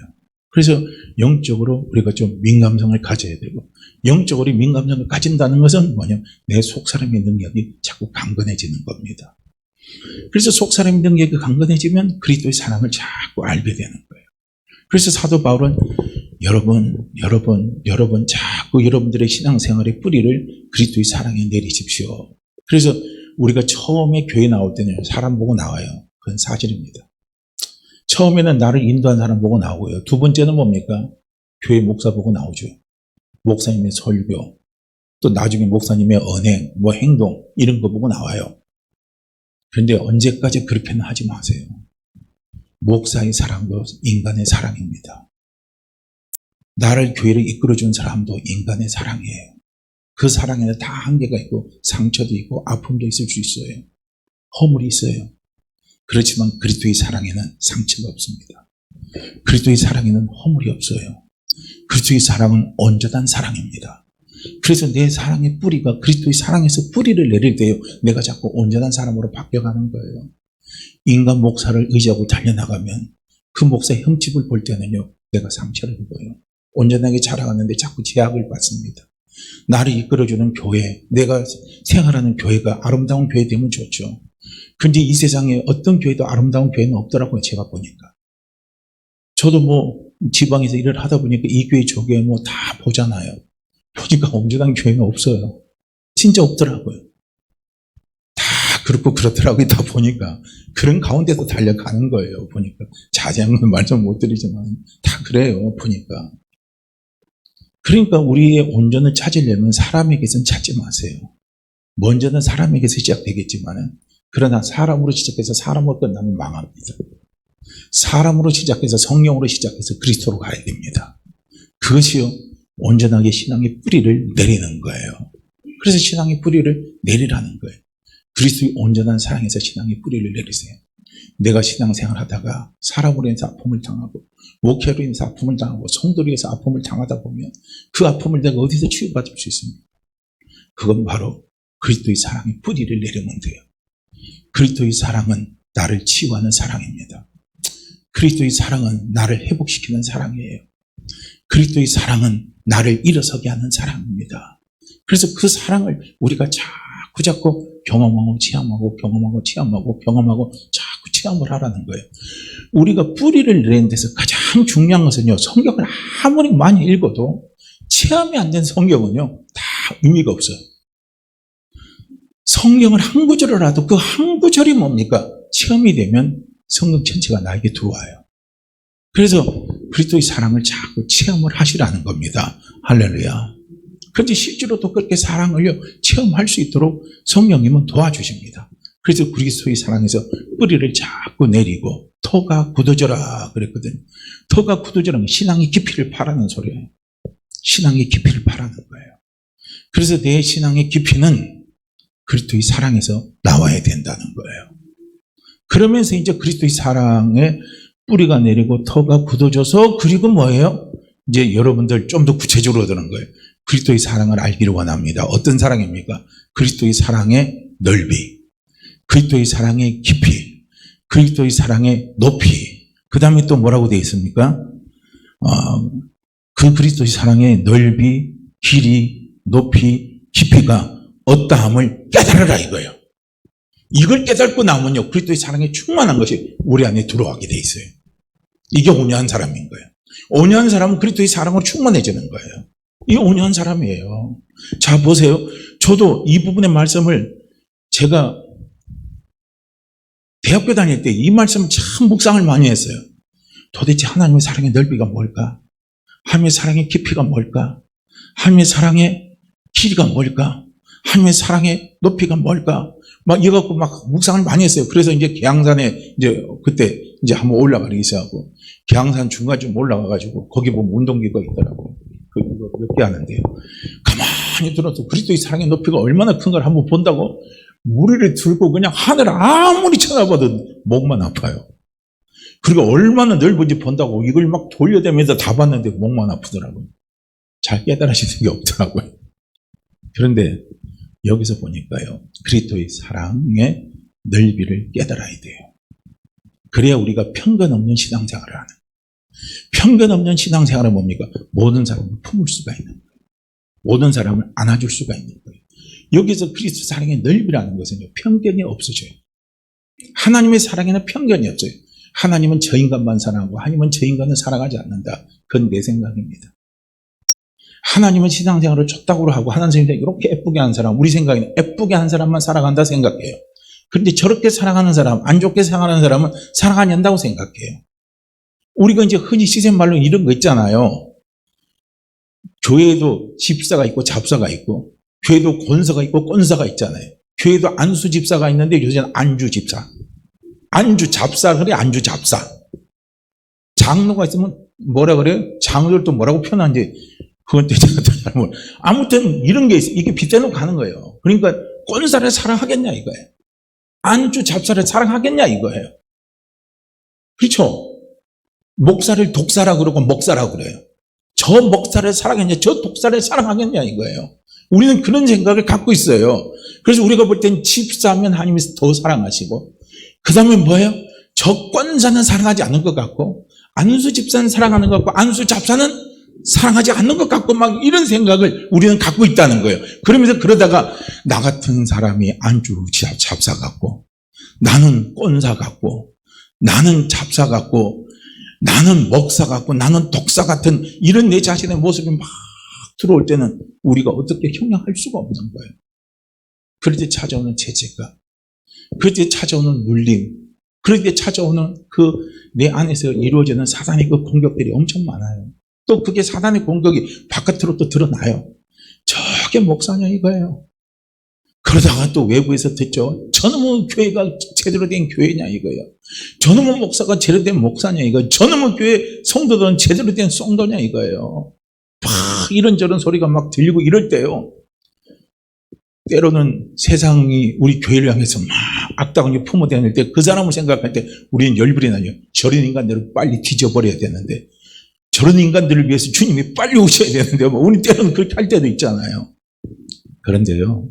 그래서 영적으로 우리가 좀 민감성을 가져야 되고, 영적으로 민감성을 가진다는 것은 뭐냐? 내 속사람의 능력이 자꾸 강건해지는 겁니다. 그래서 속사람의 능력이 강건해지면 그리스도의 사랑을 자꾸 알게 되는 거예요. 그래서 사도 바울은 여러분 자꾸 여러분들의 신앙생활의 뿌리를 그리스도의 사랑에 내리십시오. 그래서 우리가 처음에 교회 나올 때는 사람 보고 나와요. 그건 사실입니다. 처음에는 나를 인도한 사람 보고 나오고요. 두 번째는 뭡니까? 교회 목사 보고 나오죠. 목사님의 설교, 또 나중에 목사님의 언행, 행동 이런 거 보고 나와요. 그런데 언제까지 그렇게는 하지 마세요. 목사의 사랑도 인간의 사랑입니다. 나를 교회를 이끌어준 사람도 인간의 사랑이에요. 그 사랑에는 다 한계가 있고 상처도 있고 아픔도 있을 수 있어요. 허물이 있어요. 그렇지만 그리스도의 사랑에는 상처가 없습니다. 그리스도의 사랑에는 허물이 없어요. 그리스도의 사랑은 온전한 사랑입니다. 그래서 내 사랑의 뿌리가 그리스도의 사랑에서 뿌리를 내릴 때요 내가 자꾸 온전한 사람으로 바뀌어가는 거예요. 인간 목사를 의지하고 달려나가면 그 목사의 흠집을 볼 때는요 내가 상처를 입어요. 온전하게 자라갔는데 자꾸 제약을 받습니다. 나를 이끌어주는 교회, 내가 생활하는 교회가 아름다운 교회 되면 좋죠. 근데 이 세상에 어떤 교회도 아름다운 교회는 없더라고요, 제가 보니까. 저도 뭐 지방에서 일을 하다 보니까 이 교회 저 교회 뭐 다 보잖아요. 보니까 온전한 교회는 없어요. 진짜 없더라고요. 다 그렇고 그렇더라고요. 다 보니까. 그런 가운데서 달려가는 거예요. 보니까. 자세한 건 말씀 못 드리지만 다 그래요. 보니까. 그러니까 우리의 온전을 찾으려면 사람에게서는 찾지 마세요. 먼저는 사람에게서 시작되겠지만은 그러나 사람으로 시작해서 사람으로 끝나면 망합니다. 사람으로 시작해서 성령으로 시작해서 그리스도로 가야 됩니다. 그것이요, 온전하게 신앙의 뿌리를 내리는 거예요. 그래서 신앙의 뿌리를 내리라는 거예요. 그리스도의 온전한 사랑에서 신앙의 뿌리를 내리세요. 내가 신앙생활 하다가 사람으로 인해서 아픔을 당하고 목회로 인해서 아픔을 당하고 성도로 인해서 아픔을 당하다 보면 그 아픔을 내가 어디서 치유받을 수 있습니까? 그건 바로 그리스도의 사랑의 뿌리를 내리면 돼요. 그리스도의 사랑은 나를 치유하는 사랑입니다. 그리스도의 사랑은 나를 회복시키는 사랑이에요. 그리스도의 사랑은 나를 일어서게 하는 사랑입니다. 그래서 그 사랑을 우리가 자꾸 경험하고 체험하고 경험하고 체험하고 경험하고 자꾸 체험을 하라는 거예요. 우리가 뿌리를 내는 데서 가장 중요한 것은요, 성경을 아무리 많이 읽어도 체험이 안 된 성경은요 다 의미가 없어요. 성경을 한 구절이라도 그 한 구절이 뭡니까? 체험이 되면 성경 전체가 나에게 들어와요. 그래서 그리스도의 사랑을 자꾸 체험을 하시라는 겁니다. 할렐루야. 그런데 실제로도 그렇게 사랑을 체험할 수 있도록 성령님은 도와주십니다. 그래서 그리스도의 사랑에서 뿌리를 자꾸 내리고 터가 굳어져라 그랬거든요. 터가 굳어져라는 신앙의 깊이를 파라는 소리예요. 신앙의 깊이를 파라는 거예요. 그래서 내 신앙의 깊이는 그리스도의 사랑에서 나와야 된다는 거예요. 그러면서 이제 그리스도의 사랑에 뿌리가 내리고 터가 굳어져서, 그리고 뭐예요? 이제 여러분들 좀 더 구체적으로 들은 거예요. 그리스도의 사랑을 알기를 원합니다. 어떤 사랑입니까? 그리스도의 사랑의 넓이, 그리스도의 사랑의 깊이, 그리스도의 사랑의 높이, 그 다음에 또 뭐라고 되어 있습니까? 그 그리스도의 사랑의 넓이, 길이, 높이, 깊이가 어떠함을 깨달으라 이거예요. 이걸 깨닫고 나면요, 그리스도의 사랑에 충만한 것이 우리 안에 들어가게 돼 있어요. 이게 온유한 사람인 거예요. 온유한 사람은 그리스도의 사랑으로 충만해지는 거예요. 이게 온유한 사람이에요. 자, 보세요. 저도 이 부분의 말씀을 제가 대학교 다닐 때 이 말씀 참 묵상을 많이 했어요. 도대체 하나님의 사랑의 넓이가 뭘까? 하나님의 사랑의 깊이가 뭘까? 하나님의 사랑의 길이가 뭘까? 하나님의 사랑의 높이가 뭘까? 막 이거 갖고 막 묵상을 많이 했어요. 그래서 이제 계양산에 이제 그때 이제 한번 올라가기 시작하고, 계양산 중간쯤 올라가가지고 거기 보면 운동기구가 있더라고. 그거 몇 개 하는데요. 가만히 들어서 그리스도의 사랑의 높이가 얼마나 큰 걸 한번 본다고 무리를 들고 그냥 하늘을 아무리 쳐다봐도 목만 아파요. 그리고 얼마나 넓은지 본다고 이걸 막 돌려대면서 다 봤는데 목만 아프더라고요. 잘 깨달으시는 게 없더라고요. 그런데 여기서 보니까요, 그리스도의 사랑의 넓이를 깨달아야 돼요. 그래야 우리가 편견 없는 신앙생활을 하는. 편견 없는 신앙생활은 뭡니까? 모든 사람을 품을 수가 있는 거예요. 모든 사람을 안아줄 수가 있는 거예요. 여기서 그리스도 사랑의 넓이라는 것은요, 편견이 없어져요. 하나님의 사랑에는 편견이 없어요. 하나님은 저 인간만 사랑하고 하나님은 저 인간을 사랑하지 않는다. 그건 내 생각입니다. 하나님은 신앙생활을 쫓다구로 하고 하나님은 이렇게 예쁘게 하는 사람, 우리 생각에는 예쁘게 하는 사람만 사랑한다 생각해요. 그런데 저렇게 사랑하는 사람, 안 좋게 사랑하는 사람은 사랑하지 않는다고 생각해요. 우리가 이제 흔히 시샘말로 이런 거 있잖아요. 교회에도 집사가 있고 잡사가 있고, 교회도 권사가 있고 꼰사가 있잖아요. 교회도 안수 집사가 있는데 요새는 안주 집사. 안주 잡사 그래, 안주 잡사. 장로가 있으면 뭐라 그래요? 장로들도 뭐라고 표현하는지 그건 제가 잘 모르. 아무튼 이런 게 있어요. 이게 빗대놓고 가는 거예요. 그러니까 꼰사를 사랑하겠냐 이거예요. 안주 잡사를 사랑하겠냐 이거예요. 그렇죠? 목사를 독사라 그러고 목사라 그래요. 저 목사를 사랑하겠냐, 저 독사를 사랑하겠냐 이거예요. 우리는 그런 생각을 갖고 있어요. 그래서 우리가 볼 땐 집사면 하나님이 더 사랑하시고, 그 다음에 뭐예요? 저 권사는 사랑하지 않는 것 같고, 안수 집사는 사랑하는 것 같고, 안수 잡사는 사랑하지 않는 것 같고 막 이런 생각을 우리는 갖고 있다는 거예요. 그러면서 그러다가 나 같은 사람이 안주 잡사 같고, 나는 꼰사 같고, 나는 잡사 같고, 나는 먹사 같고, 나는 독사 같은 이런 내 자신의 모습이 막 들어올 때는 우리가 어떻게 형량할 수가 없는 거예요. 그럴 때 찾아오는 죄책감, 그럴 때 찾아오는 눌림, 그럴 때 찾아오는 그 내 안에서 이루어지는 사단의 그 공격들이 엄청 많아요. 또 그게 사단의 공격이 바깥으로 또 드러나요. 저게 목사냐 이거예요. 그러다가 또 외부에서 듣죠. 저놈의 교회가 제대로 된 교회냐 이거예요. 저놈의 목사가 제대로 된 목사냐 이거예요. 저놈의 교회 성도들은 제대로 된 성도냐 이거예요. 막 이런저런 소리가 막 들리고 이럴 때요. 때로는 세상이 우리 교회를 향해서 막 악당이 품어대는 때 그 사람을 생각할 때 우리는 열불이 나요. 저런 인간들을 빨리 뒤져버려야 되는데, 저런 인간들을 위해서 주님이 빨리 오셔야 되는데, 우리 때로는 그렇게 할 때도 있잖아요. 그런데요,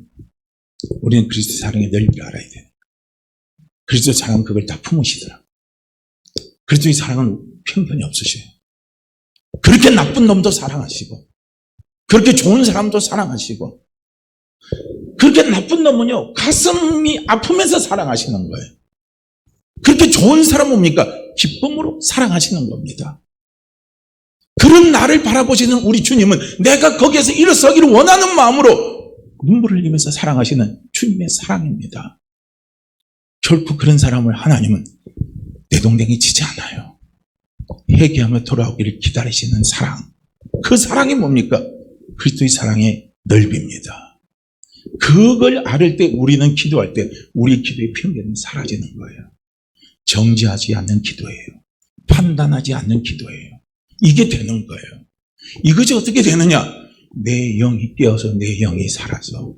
우리는 그리스도 사랑의 넓이를 알아야 돼요. 그리스도 사랑은 그걸 다 품으시더라. 그리스도의 사랑은 편견이 없으셔요. 그렇게 나쁜 놈도 사랑하시고, 그렇게 좋은 사람도 사랑하시고, 그렇게 나쁜 놈은요, 가슴이 아프면서 사랑하시는 거예요. 그렇게 좋은 사람 뭡니까? 기쁨으로 사랑하시는 겁니다. 그런 나를 바라보시는 우리 주님은 내가 거기에서 일어서기를 원하는 마음으로 눈물을 흘리면서 사랑하시는 주님의 사랑입니다. 결코 그런 사람을 하나님은 내동댕이 치지 않아요. 회개하며 돌아오기를 기다리시는 사랑. 그 사랑이 뭡니까? 그리스도의 사랑의 넓입니다. 그걸 알을 때 우리는 기도할 때 우리 기도의 편견은 사라지는 거예요. 정죄하지 않는 기도예요. 판단하지 않는 기도예요. 이게 되는 거예요. 이것이 어떻게 되느냐? 내 영이 깨어서 내 영이 살아서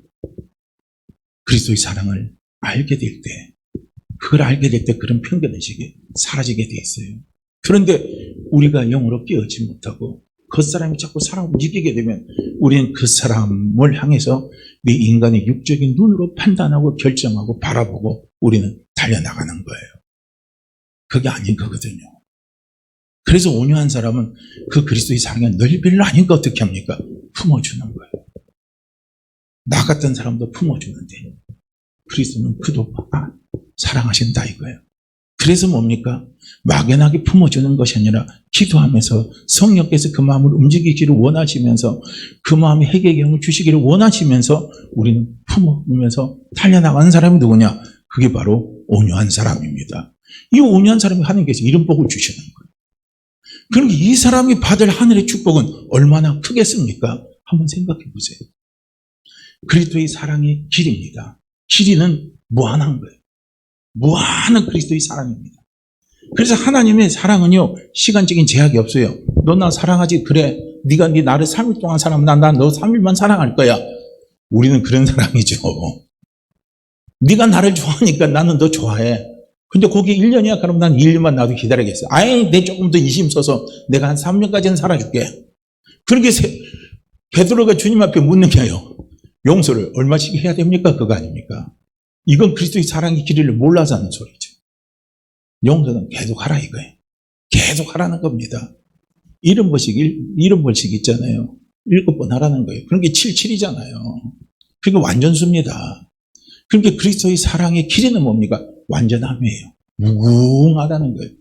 그리스도의 사랑을 알게 될 때, 그걸 알게 될 때 그런 편견의식이 사라지게 돼 있어요. 그런데 우리가 영으로 깨어지 못하고 그 사람이 자꾸 사랑을 느끼게 되면 우리는 그 사람을 향해서 내 인간의 육적인 눈으로 판단하고 결정하고 바라보고 우리는 달려나가는 거예요. 그게 아닌 거거든요. 그래서 온유한 사람은 그 그리스도의 사랑의 넓이를 아니까 어떻게 합니까? 품어주는 거예요. 나 같은 사람도 품어주는데 그리스도는 그도 사랑하신다 이거예요. 그래서 뭡니까? 막연하게 품어주는 것이 아니라 기도하면서 성령께서 그 마음을 움직이기를 원하시면서 그 마음의 회개의 영을 주시기를 원하시면서 우리는 품어주면서 달려나가는 사람이 누구냐? 그게 바로 온유한 사람입니다. 이 온유한 사람이 하나님께서 이런 복을 주시는 거예요. 그러니까 이 사람이 받을 하늘의 축복은 얼마나 크겠습니까? 한번 생각해 보세요. 그리스도의 사랑의 길입니다. 길이는 무한한 거예요. 무한한 그리스도의 사랑입니다. 그래서 하나님의 사랑은요, 시간적인 제약이 없어요. 너 나 사랑하지? 그래. 네가 네 나를 3일 동안 사랑하면 난 너 3일만 사랑할 거야. 우리는 그런 사람이죠. 네가 나를 좋아하니까 나는 너 좋아해. 근데 거기 1년이야? 그럼 난 1년만 나도 기다리겠어. 아예 내 조금 더 이심 써서 내가 한 3년까지는 살아줄게. 그렇게 베드로가 주님 앞에 묻는 게요. 용서를 얼마씩 해야 됩니까? 그거 아닙니까? 이건 그리스도의 사랑의 길이를 몰라서 하는 소리죠. 용서는 계속 하라 이거예요. 계속 하라는 겁니다. 이런 벌칙 있잖아요. 7번 하라는 거예요. 그런 게 77이잖아요. 그러니까 완전수입니다. 그러니까 그리스도의 사랑의 길이는 뭡니까? 완전함이에요. 무궁하다는 거예요.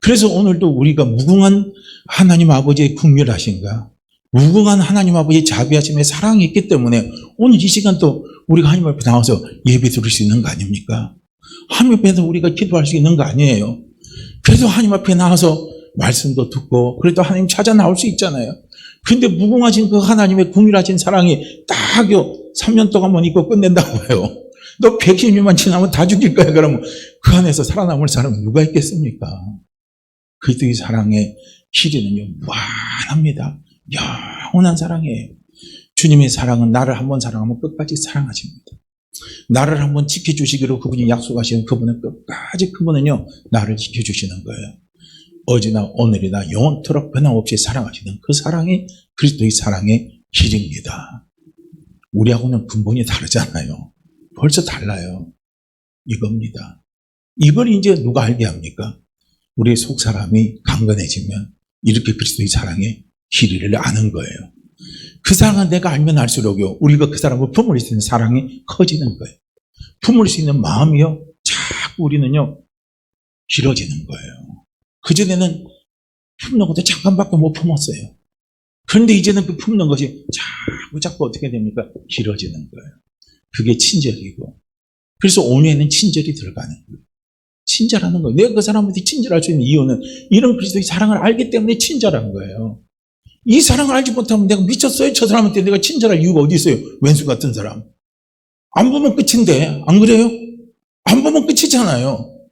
그래서 오늘도 우리가 무궁한 하나님 아버지의 긍휼하신가, 무궁한 하나님 아버지의 자비하심의 사랑이 있기 때문에 오늘 이 시간도 우리가 하나님 앞에 나와서 예배 드릴 수 있는 거 아닙니까? 하나님 앞에서 우리가 기도할 수 있는 거 아니에요. 그래서 하나님 앞에 나와서 말씀도 듣고 그래도 하나님 찾아 나올 수 있잖아요. 그런데 무궁하신 그 하나님의 긍휼하신 사랑이 딱 3년 동안만 있고 끝낸다고 해요. 너 110년만 지나면 다 죽일 거야. 그러면 그 안에서 살아남을 사람은 누가 있겠습니까? 그리스도의 사랑의 길이는요, 무한합니다. 영원한 사랑이에요. 주님의 사랑은 나를 한번 사랑하면 끝까지 사랑하십니다. 나를 한번 지켜주시기로 그분이 약속하시는 그분은 끝까지 그분은요, 나를 지켜주시는 거예요. 어제나 오늘이나 영원토록 변함없이 사랑하시는 그 사랑이 그리스도의 사랑의 길입니다. 우리하고는 근본이 다르잖아요. 벌써 달라요. 이겁니다. 이걸 이제 누가 알게 합니까? 우리의 속사람이 강건해지면 이렇게 그리스도의 사랑에 길이를 아는 거예요. 그 사랑을 내가 알면 알수록요, 우리가 그 사람을 품을 수 있는 사랑이 커지는 거예요. 품을 수 있는 마음이요, 자꾸 우리는요, 길어지는 거예요. 그전에는 품는 것도 잠깐밖에 못 품었어요. 그런데 이제는 그 품는 것이 자꾸 어떻게 됩니까? 길어지는 거예요. 그게 친절이고. 그래서 온유에는 친절이 들어가는 거예요. 친절하는 거예요. 내가 그 사람한테 친절할 수 있는 이유는 이런 그리스도의 사랑을 알기 때문에 친절한 거예요. 이 사랑을 알지 못하면 내가 미쳤어요? 저 사람한테 내가 친절할 이유가 어디 있어요? 왼수 같은 사람. 안 보면 끝인데, 안 그래요? 안 보면 끝이잖아요.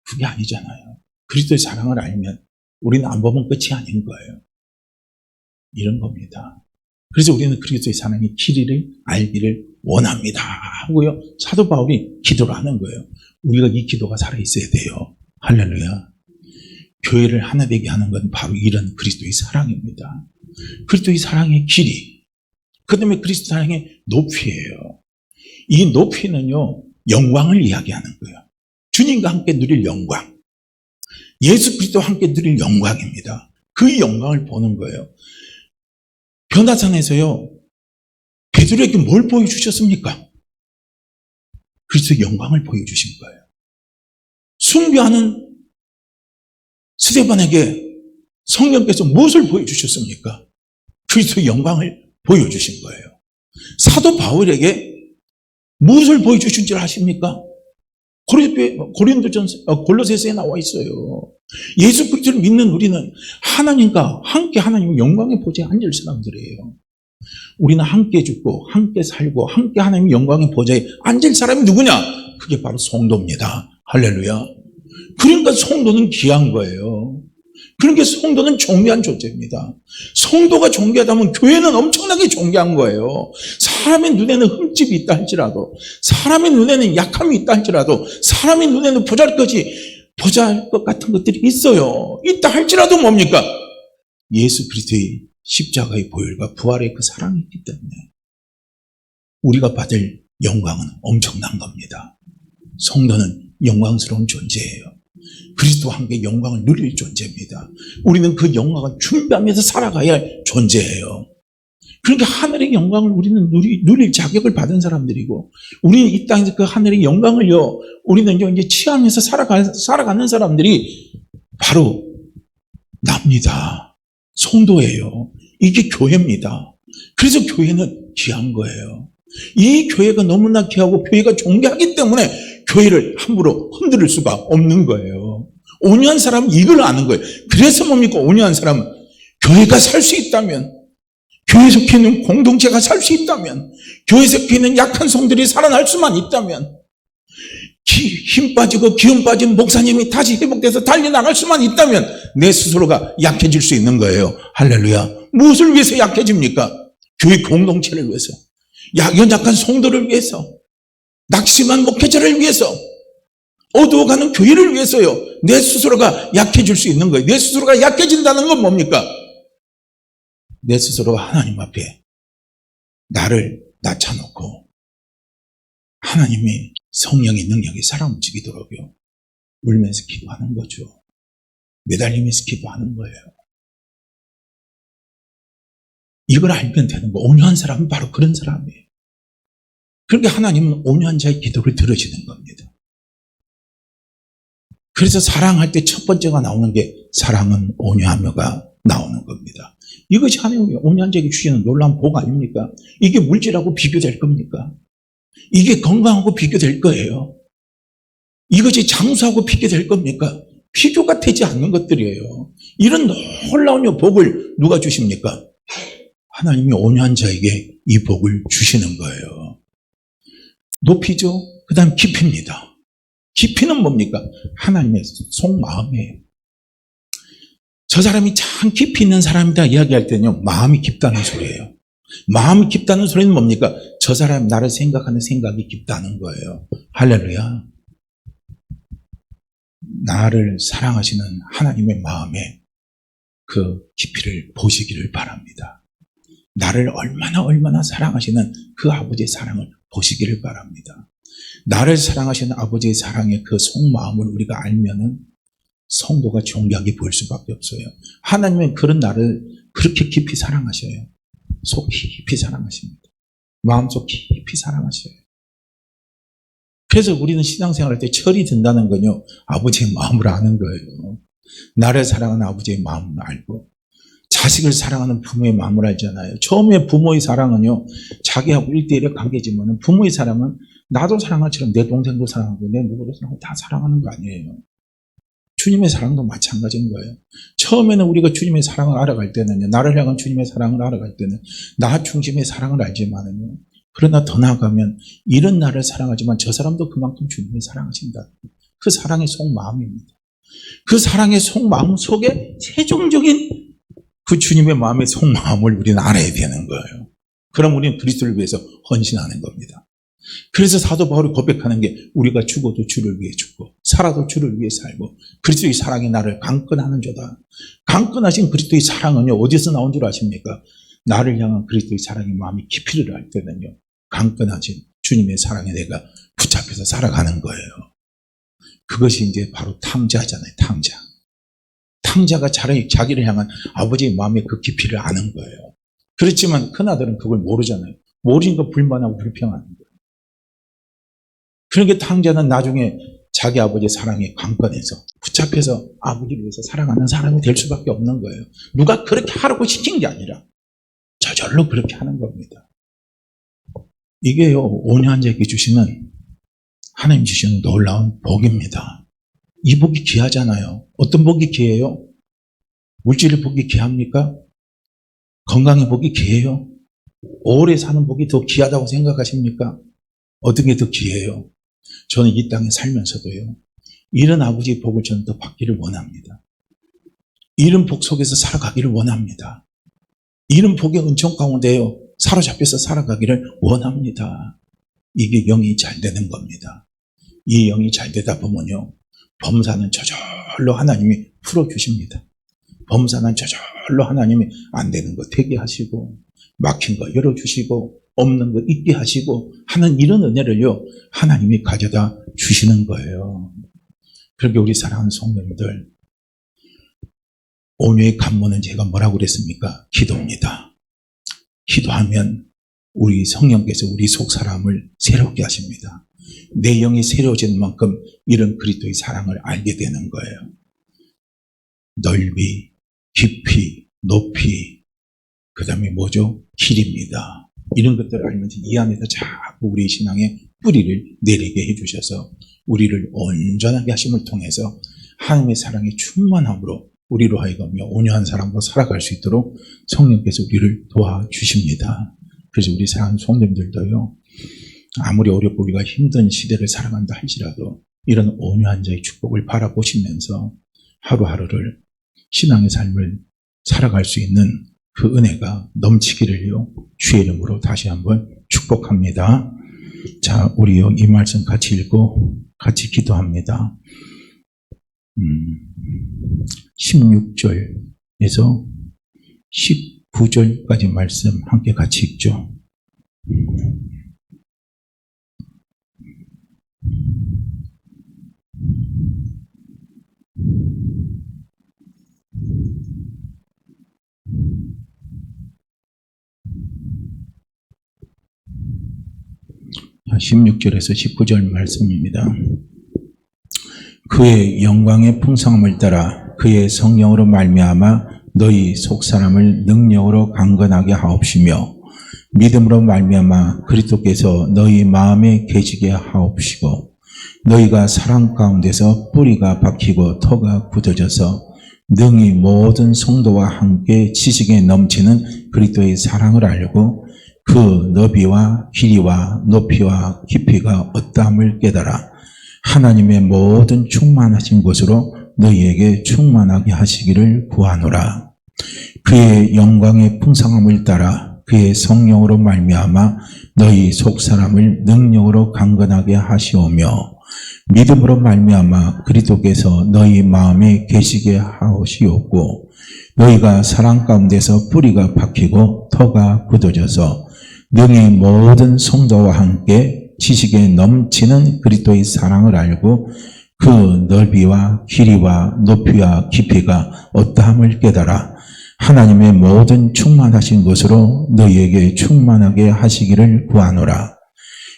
그게 아니잖아요. 그리스도의 사랑을 알면 우리는 안 보면 끝이 아닌 거예요. 이런 겁니다. 그래서 우리는 그리스도의 사랑의 길이를 알기를 원합니다 하고요, 사도 바울이 기도를 하는 거예요. 우리가 이 기도가 살아있어야 돼요. 할렐루야. 교회를 하나 되게 하는 건 바로 이런 그리스도의 사랑입니다. 그리스도의 사랑의 길이, 그 다음에 그리스도 사랑의 높이예요. 이 높이는요, 영광을 이야기하는 거예요. 주님과 함께 누릴 영광, 예수 그리스도와 함께 누릴 영광입니다. 그 영광을 보는 거예요. 변화산에서요, 베드로에게 뭘 보여주셨습니까? 그리스도의 영광을 보여주신 거예요. 숭배하는 스데반에게 성령께서 무엇을 보여주셨습니까? 그리스도의 영광을 보여주신 거예요. 사도 바울에게 무엇을 보여주신 줄 아십니까? 골로새서에 나와 있어요. 예수 그리스도를 믿는 우리는 하나님과 함께 하나님의 영광의 보좌에 앉을 사람들이에요. 우리는 함께 죽고 함께 살고 함께 하나님의 영광의 보좌에 앉을 사람이 누구냐? 그게 바로 성도입니다. 할렐루야. 그러니까 성도는 귀한 거예요. 그러니까 성도는 존귀한 존재입니다. 성도가 존귀하다면 교회는 엄청나게 존귀한 거예요. 사람의 눈에는 흠집이 있다 할지라도, 사람의 눈에는 약함이 있다 할지라도, 사람의 눈에는 보잘것 같은 것들이 있어요. 있다 할지라도 뭡니까? 예수 그리스도의 십자가의 보혈과 부활의 그 사랑이 있기 때문에 우리가 받을 영광은 엄청난 겁니다. 성도는 영광스러운 존재예요. 그리스도와 함께 영광을 누릴 존재입니다. 우리는 그 영광을 준비하면서 살아가야 할 존재예요. 그러니까 하늘의 영광을 우리는 누릴 자격을 받은 사람들이고, 우리는 이 땅에서 그 하늘의 영광을요, 우리는 이제 취하면서 살아가는 사람들이 바로 납니다. 성도예요. 이게 교회입니다. 그래서 교회는 귀한 거예요. 이 교회가 너무나 귀하고 교회가 존귀하기 때문에 교회를 함부로 흔들 수가 없는 거예요. 온유한 사람은 이걸 아는 거예요. 그래서 뭡니까? 온유한 사람은 교회가 살 수 있다면, 교회에 속해 있는 공동체가 살 수 있다면, 교회에 속해 있는 약한 성들이 살아날 수만 있다면, 힘 빠지고 기운 빠진 목사님이 다시 회복돼서 달려나갈 수만 있다면 내 스스로가 약해질 수 있는 거예요. 할렐루야. 무엇을 위해서 약해집니까? 교회 공동체를 위해서, 연약한 성도를 위해서, 낙심한 목회자를 위해서, 어두워가는 교회를 위해서요. 내 스스로가 약해질 수 있는 거예요. 내 스스로가 약해진다는 건 뭡니까? 내 스스로가 하나님 앞에 나를 낮춰놓고 하나님의 성령의 능력이 사람 움직이도록요, 울면서 기도하는 거죠. 매달리면서 기도하는 거예요. 이걸 알면 되는 거. 온유한 사람은 바로 그런 사람이에요. 그러니까 하나님은 온유한 자의 기도를 들으시는 겁니다. 그래서 사랑할 때 첫 번째가 나오는 게 사랑은 온유하며가 나오는 겁니다. 이것이 하나님의 온유한 자에게 주시는 놀라운 복 아닙니까? 이게 물질하고 비교될 겁니까? 이게 건강하고 비교될 거예요. 이것이 장수하고 비교될 겁니까? 비교가 되지 않는 것들이에요. 이런 놀라운 복을 누가 주십니까? 하나님이 온유한 자에게 이 복을 주시는 거예요. 높이죠? 그 다음 깊이입니다. 깊이는 뭡니까? 하나님의 속마음이에요. 저 사람이 참 깊이 있는 사람이다 이야기할 때는요, 마음이 깊다는 소리예요. 마음이 깊다는 소리는 뭡니까? 저 사람이 나를 생각하는 생각이 깊다는 거예요. 할렐루야. 나를 사랑하시는 하나님의 마음에 그 깊이를 보시기를 바랍니다. 나를 얼마나 사랑하시는 그 아버지의 사랑을 보시기를 바랍니다. 나를 사랑하시는 아버지의 사랑의 그 속마음을 우리가 알면은 성도가 존귀하게 보일 수밖에 없어요. 하나님은 그런 나를, 그렇게 깊이 사랑하셔요. 속 깊이 사랑하십니다. 마음속 깊이 사랑하셔요. 그래서 우리는 신앙생활할 때 철이 든다는 건요, 아버지의 마음을 아는 거예요. 나를 사랑하는 아버지의 마음을 알고, 자식을 사랑하는 부모의 마음을 알잖아요. 처음에 부모의 사랑은요, 자기하고 1대1의 관계지만 부모의 사랑은 나도 사랑하처럼 내 동생도 사랑하고 내 누구도 사랑하고 다 사랑하는 거 아니에요. 주님의 사랑도 마찬가지인 거예요. 처음에는 우리가 주님의 사랑을 알아갈 때는요, 나를 향한 주님의 사랑을 알아갈 때는 나 중심의 사랑을 알지만은요, 그러나 더 나아가면 이런 나를 사랑하지만 저 사람도 그만큼 주님이 사랑하신다. 그 사랑의 속마음입니다. 그 사랑의 속마음 속에 최종적인 그 주님의 마음의 속마음을 우리는 알아야 되는 거예요. 그럼 우리는 그리스도를 위해서 헌신하는 겁니다. 그래서 사도 바울이 고백하는 게 우리가 죽어도 주를 위해 죽고 살아도 주를 위해 살고 그리스도의 사랑이 나를 강건하는 자다. 강건하신 그리스도의 사랑은요, 어디서 나온 줄 아십니까? 나를 향한 그리스도의 사랑의 마음이 깊이를 알 때는요, 강건하신 주님의 사랑에 내가 붙잡혀서 살아가는 거예요. 그것이 이제 바로 탕자잖아요. 탕자가 자기를 향한 아버지의 마음의 그 깊이를 아는 거예요. 그렇지만 큰아들은 그걸 모르잖아요. 모르니까 불만하고 불평하는 거예요. 그러니까 탕자는 나중에 자기 아버지의 사랑에 강건해서 붙잡혀서 아버지를 위해서 사랑하는 사람이 될 수밖에 없는 거예요. 누가 그렇게 하라고 시킨 게 아니라 저절로 그렇게 하는 겁니다. 이게요, 온유한자에게 주시는 하나님 주시는 놀라운 복입니다. 이 복이 귀하잖아요. 어떤 복이 귀해요? 물질의 복이 귀합니까? 건강의 복이 귀해요? 오래 사는 복이 더 귀하다고 생각하십니까? 어떤 게 더 귀해요? 저는 이 땅에 살면서도요, 이런 아버지의 복을 저는 더 받기를 원합니다. 이런 복 속에서 살아가기를 원합니다. 이런 복의 은총 가운데요, 사로잡혀서 살아가기를 원합니다. 이게 영이 잘 되는 겁니다. 이 영이 잘 되다 보면요, 범사는 저절로 하나님이 풀어주십니다. 범사는 저절로 하나님이 안 되는 거 되게 하시고 막힌 거 열어주시고 없는 거 있게 하시고 하는 이런 은혜를요, 하나님이 가져다 주시는 거예요. 그렇게 우리 사랑하는 성도님들, 온유의 간모는 제가 뭐라고 그랬습니까? 기도입니다. 기도하면 우리 성령께서 우리 속 사람을 새롭게 하십니다. 내 영이 새로워지는 만큼 이런 그리스도의 사랑을 알게 되는 거예요. 넓이, 깊이, 높이, 그 다음에 뭐죠? 길입니다. 이런 것들을 알면서 이 안에서 자꾸 우리 신앙의 뿌리를 내리게 해주셔서 우리를 온전하게 하심을 통해서 하나님의 사랑의 충만함으로 우리로 하여금 온유한 사람으로 살아갈 수 있도록 성령께서 우리를 도와주십니다. 그래서 우리 사랑하는 성도님들도요, 아무리 어렵고 우리가 힘든 시대를 살아간다 할지라도 이런 온유한 자의 축복을 바라보시면서 하루하루를 신앙의 삶을 살아갈 수 있는 그 은혜가 넘치기를요, 주의 이름으로 다시 한번 축복합니다. 자, 우리요, 이 말씀 같이 읽고 같이 기도합니다. 16절에서 19절까지 말씀 함께 같이 읽죠. 자, 16절에서 19절 말씀입니다. 그의 영광의 풍성함을 따라 그의 성령으로 말미암아 너희 속사람을 능력으로 강건하게 하옵시며 믿음으로 말미암아 그리스도께서 너희 마음에 계시게 하옵시고 너희가 사랑 가운데서 뿌리가 박히고 터가 굳어져서 능히 모든 성도와 함께 지식에 넘치는 그리스도의 사랑을 알고 그 너비와 길이와 높이와 깊이가 어떠함을 깨달아 하나님의 모든 충만하신 것으로 너희에게 충만하게 하시기를 구하노라. 그의 영광의 풍성함을 따라 그의 성령으로 말미암아 너희 속사람을 능력으로 강건하게 하시오며 믿음으로 말미암아 그리스도께서 너희 마음에 계시게 하시옵고 너희가 사랑 가운데서 뿌리가 박히고 터가 굳어져서 능히 모든 성도와 함께 지식에 넘치는 그리스도의 사랑을 알고 그 넓이와 길이와 높이와 깊이가 어떠함을 깨달아 하나님의 모든 충만하신 것으로 너희에게 충만하게 하시기를 구하노라.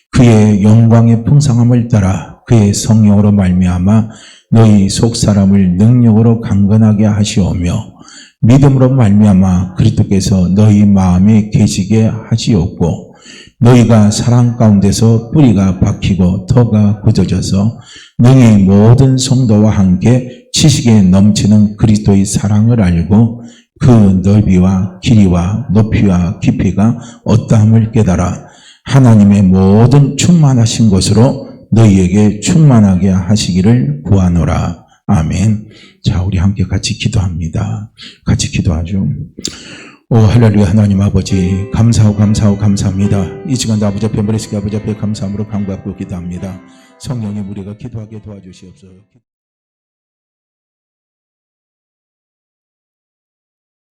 그의 영광의 풍성함을 따라 그의 성령으로 말미암아 너희 속사람을 능력으로 강건하게 하시오며 믿음으로 말미암아 그리스도께서 너희 마음에 계시게 하시옵고 너희가 사랑 가운데서 뿌리가 박히고 터가 굳어져서 너희 모든 성도와 함께 지식에 넘치는 그리스도의 사랑을 알고 그 넓이와 길이와 높이와 깊이가 어떠함을 깨달아 하나님의 모든 충만하신 것으로 너희에게 충만하게 하시기를 구하노라. 아멘. 자, 우리 함께 같이 기도합니다. 같이 기도하죠. 오 할렐루야. 하나님 아버지 감사하고 감사합니다. 이 시간도 아버지 앞에 머리숙여 아버지 앞에 감사함으로 간구하고 기도합니다. 성령님 우리가 기도하게 도와주시옵소서.